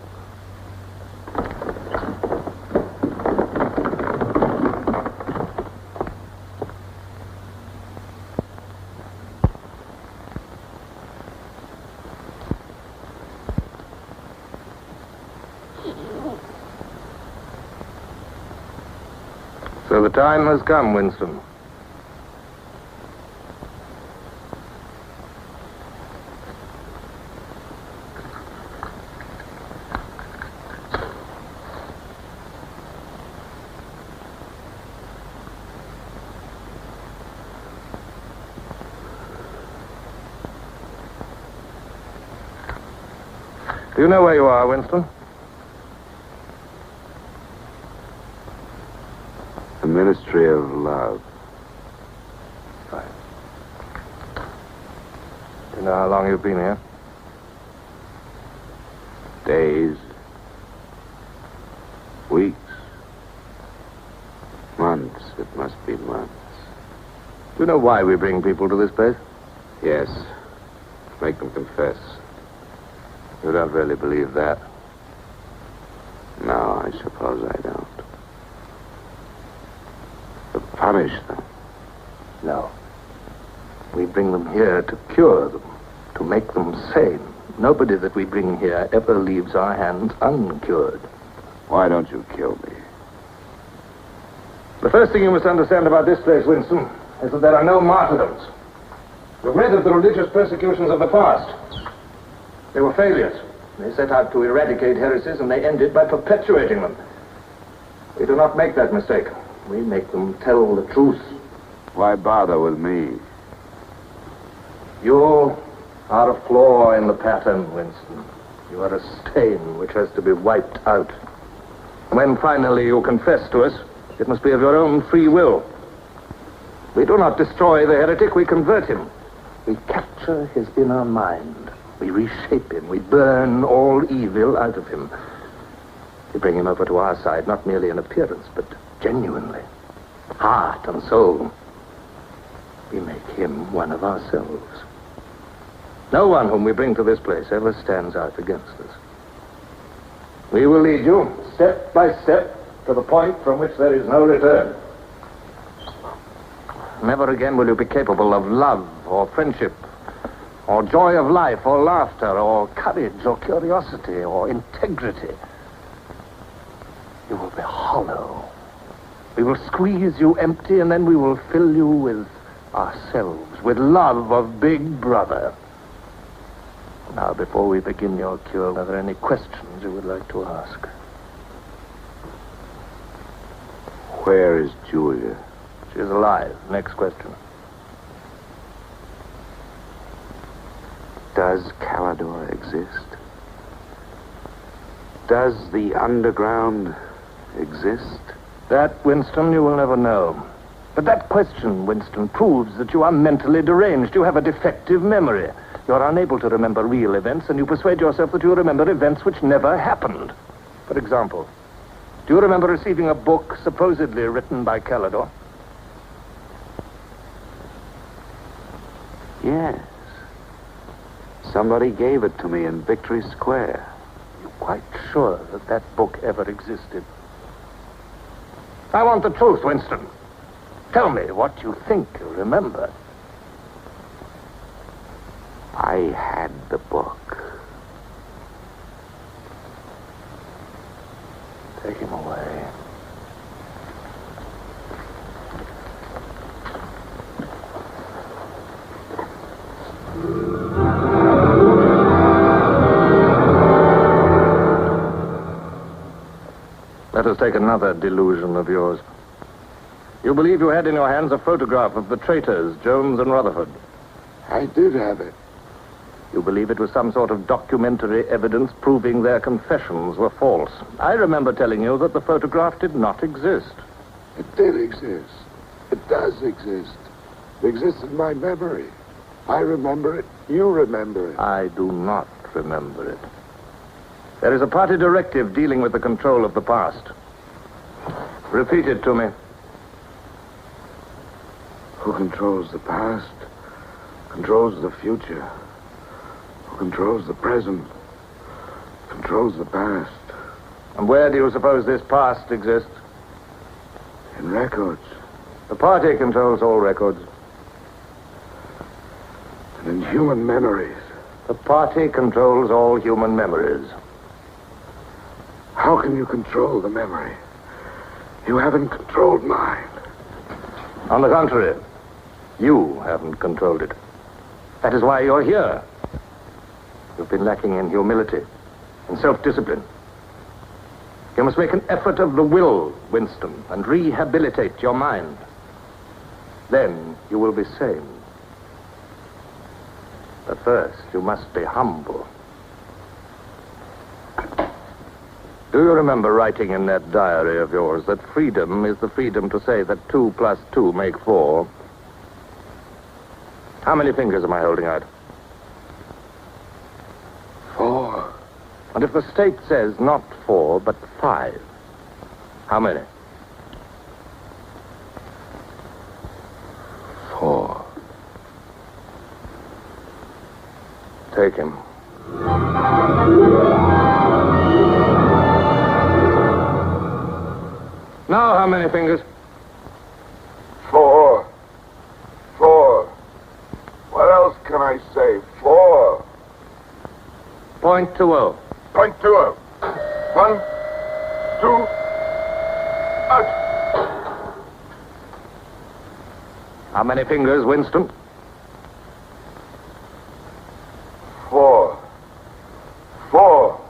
So the time has come, Winston. Do you know where you are, Winston? The Ministry of Love. Right. Do you know how long you've been here? Days. Weeks. Months. It must be months. Do you know why we bring people to this place? Yes. Make them confess. You don't really believe that? No, I suppose I don't. To punish them. No. We bring them here to cure them, to make them sane. Nobody that we bring here ever leaves our hands uncured. Why don't you kill me? The first thing you must understand about this place, Winston, is that there are no martyrdoms. You've read of the religious persecutions of the past. They were failures. They set out to eradicate heresies, and they ended by perpetuating them. We do not make that mistake. We make them tell the truth. Why bother with me? You are a flaw in the pattern, Winston. You are a stain which has to be wiped out. When finally you confess to us, it must be of your own free will. We do not destroy the heretic, we convert him. We capture his inner mind. We reshape him. We burn all evil out of him. We bring him over to our side, not merely in appearance, but genuinely. Heart and soul. We make him one of ourselves. No one whom we bring to this place ever stands out against us. We will lead you, step by step, to the point from which there is no return. Never again will you be capable of love or friendship, or joy of life, or laughter, or courage, or curiosity, or integrity. You will be hollow, We will squeeze you empty, and then we will fill you with ourselves, with love of Big Brother. Now, before we begin your cure, are there any questions you would like to ask? Where is Julia? She is alive. Next question. Does Calidor exist? Does the underground exist? That, Winston, you will never know. But that question, Winston, proves that you are mentally deranged. You have a defective memory. You are unable to remember real events, and you persuade yourself that you remember events which never happened. For example, do you remember receiving a book supposedly written by Calidor? Yes. Somebody gave it to me in Victory Square. You're quite sure that that book ever existed? I want the truth, Winston. Tell me what you think you remember. I had the book. Take him away. Let us take another delusion of yours. You believe you had in your hands a photograph of the traitors, Jones and Rutherford. I did have it. You believe it was some sort of documentary evidence proving their confessions were false. I remember telling you that the photograph did not exist. It did exist. It does exist. It exists in my memory. I remember it. You remember it. I do not remember it. There is a party directive dealing with the control of the past. Repeat it to me. Who controls the past controls the future. Who controls the present controls the past. And where do you suppose this past exists? In records. The party controls all records. And in human memories. The party controls all human memories. How can you control the memory? You haven't controlled mine. On the contrary, you haven't controlled it. That is why you're here. You've been lacking in humility and self-discipline. You must make an effort of the will, Winston, and rehabilitate your mind. Then you will be sane. But first, you must be humble. Do you remember writing in that diary of yours that freedom is the freedom to say that 2 plus 2 make 4? How many fingers am I holding out? 4. And if the state says not 4, but 5, how many? 4. Take him. Now, how many fingers? 4. 4. What else can I say? 4. .20. .20. 1, 2, out. How many fingers, Winston? 4. 4.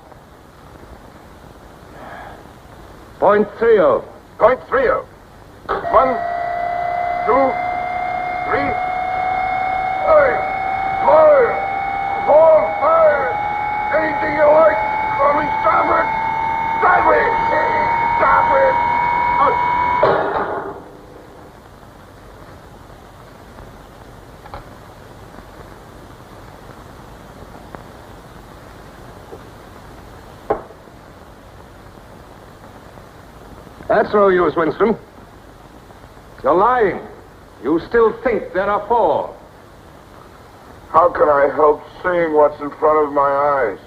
.30. .30. 1, 2, 3. 5, 4, 5. Anything you like. Only stop it. Stop it. Stop it. Out. That's no use, Winston. You're lying. You still think there are 4. How can I help seeing what's in front of my eyes?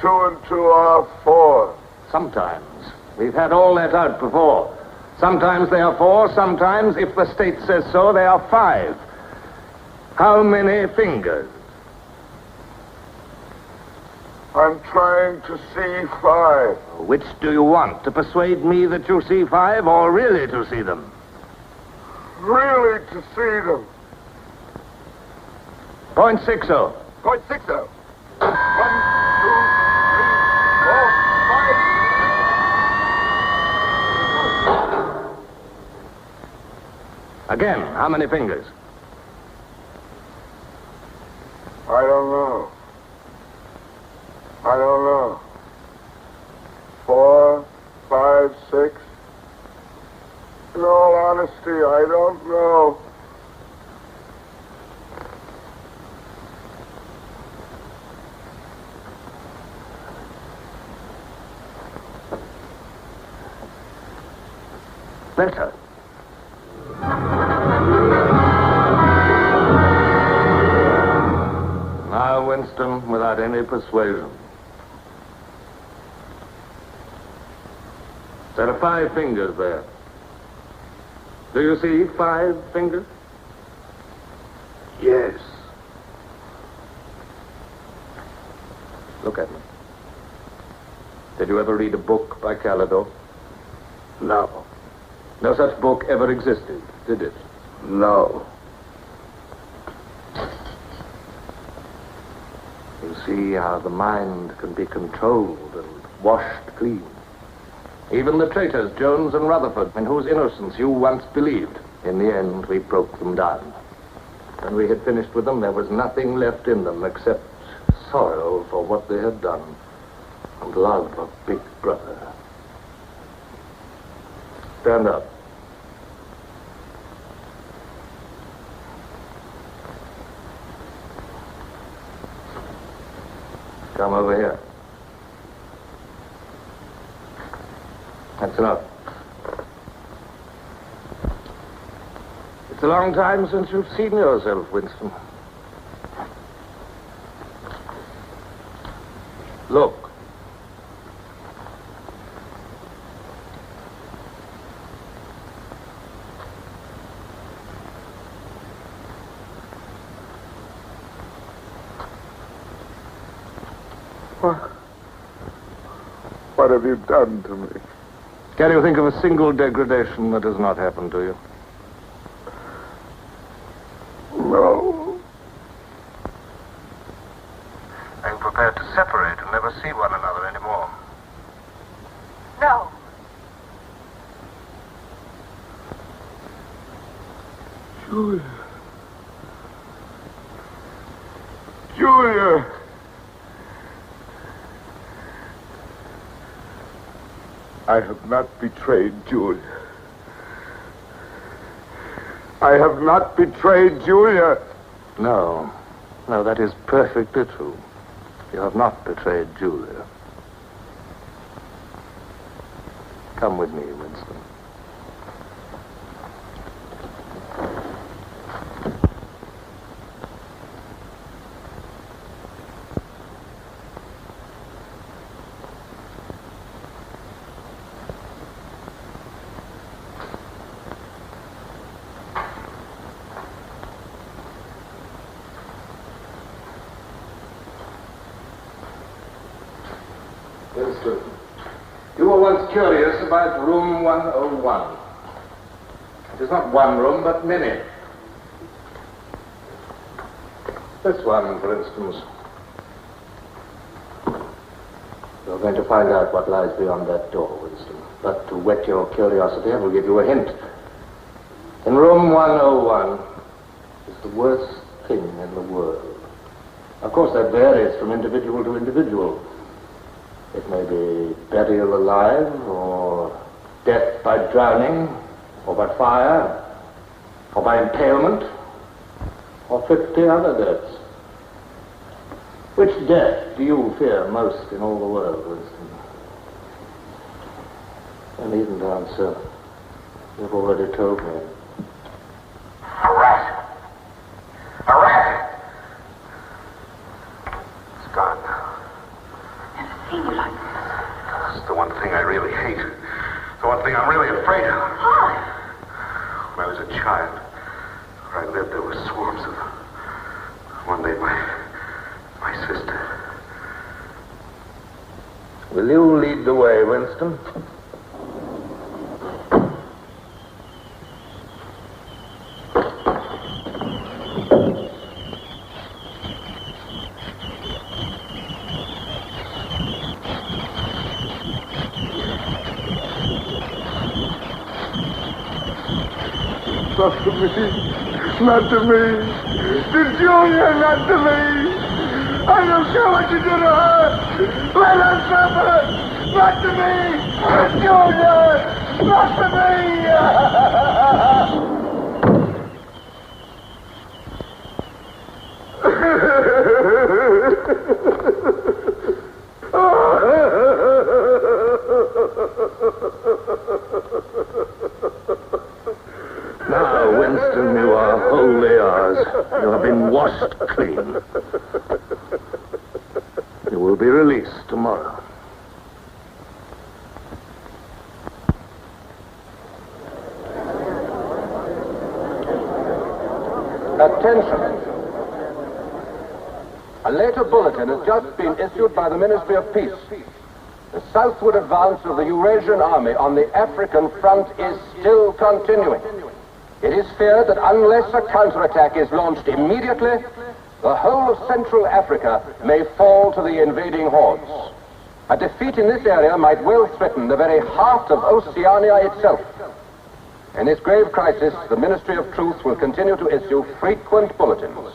2 and 2 are 4. Sometimes. We've had all that out before. Sometimes they are 4, sometimes, if the state says so, they are 5. How many fingers? I'm trying to see 5. Which do you want? To persuade me that you see 5 or really to see them? Really to see them. Point 60. Point 60. 1, 2, 3, 4, 5. Again, how many fingers? I don't know. 4, 5, 6. In all honesty, I don't know. Better. Now, Winston, without any persuasion. There are 5 fingers there. Do you see 5 fingers? Yes. Look at me. Did you ever read a book by Calidore? No. No such book ever existed, did it? No. You see how the mind can be controlled and washed clean. Even the traitors, Jones and Rutherford, in whose innocence you once believed, in the end we broke them down. When we had finished with them, there was nothing left in them except sorrow for what they had done and love of Big Brother. Stand up. Come over here. That's enough. It's a long time since you've seen yourself, Winston. Look. What have you done to me? Can you think of a single degradation that has not happened to you? No. Are you prepared to separate and never see one another anymore? No. Julia. Julia. I have not betrayed Julia. I have not betrayed Julia. No. No, that is perfectly true. You have not betrayed Julia. Come with me, Winston. Winston, you were once curious about room 101. It is not one room, but many. This one, for instance. You're going to find out what lies beyond that door, Winston. But to whet your curiosity, I will give you a hint. In room 101 is the worst thing in the world. Of course, that varies from individual to individual. It may be burial alive, or death by drowning, or by fire, or by impalement, or 50 other deaths. Which death do you fear most in all the world, Winston? I needn't answer. You've already told me. A rat. A rat. It's gone now. It's the one thing I really hate. The one thing I'm really afraid of. When I was a child, where I lived, there were swarms of them. One day, my sister, Will you lead the way, Winston? Not to me. Not to me. To Julia, not to me. I don't care what you do to her. Let her suffer. Not to me. To Julia. Not to me. Now, Winston, you are wholly ours. You have been washed clean. You will be released tomorrow. Attention. A later bulletin has just been issued by the Ministry of Peace. The southward advance of the Eurasian army on the African front is still continuing. It is feared that unless a counterattack is launched immediately, the whole of Central Africa may fall to the invading hordes. A defeat in this area might well threaten the very heart of Oceania itself. In this grave crisis, the Ministry of Truth will continue to issue frequent bulletins.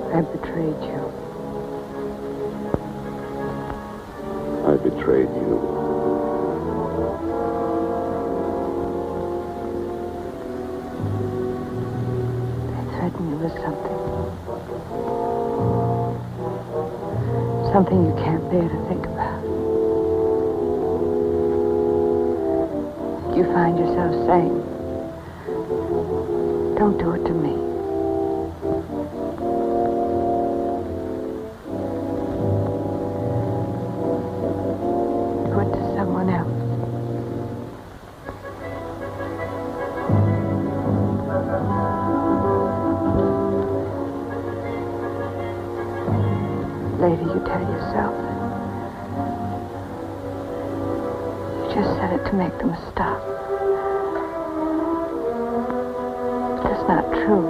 I betrayed you. I betrayed you. They threatened you with something. Something you can't bear to think about. You find yourself saying, don't do it to me. Do it to someone else. Later you tell yourself you just said it to make them stop. That's not true.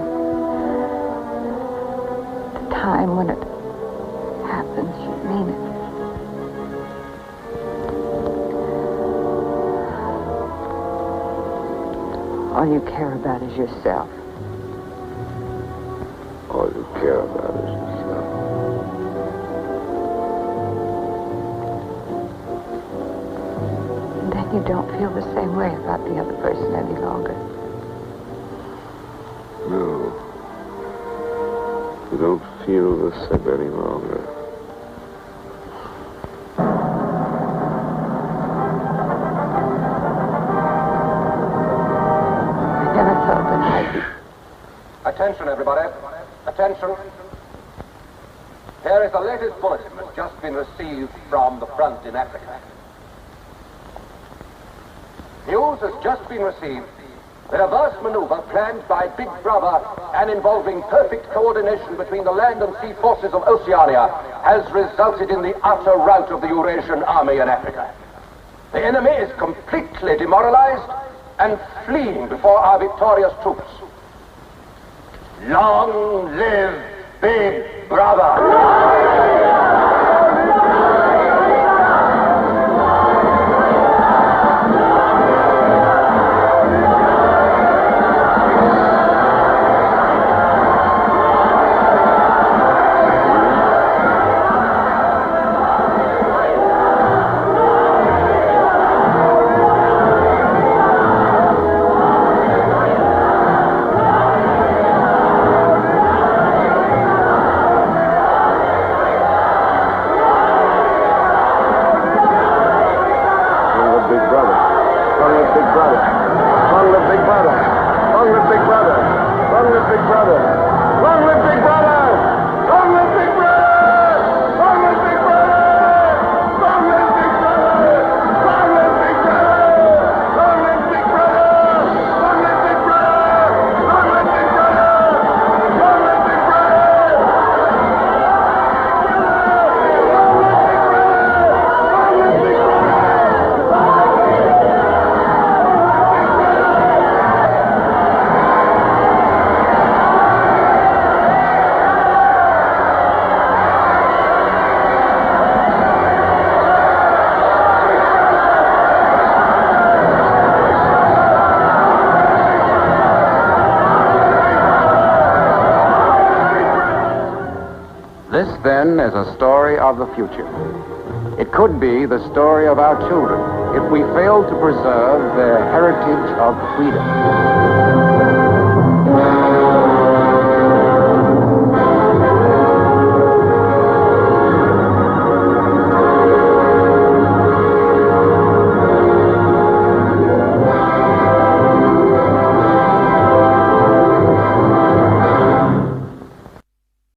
The time when it happens, you mean it. All you care about is yourself. All you care about as yourself. And then you don't feel the same way about the other person any longer. No. You don't feel the same any longer. I never thought that I'd be... Attention, everybody. Attention. Here is the latest bulletin that's just been received from the front in Africa. News has just been received that a vast maneuver planned by Big Brother and involving perfect coordination between the land and sea forces of Oceania has resulted in the utter rout of the Eurasian army in Africa. The enemy is completely demoralized and fleeing before our victorious troops. Long live Big Brother! This, then, is a story of the future. It could be the story of our children if we fail to preserve their heritage of freedom.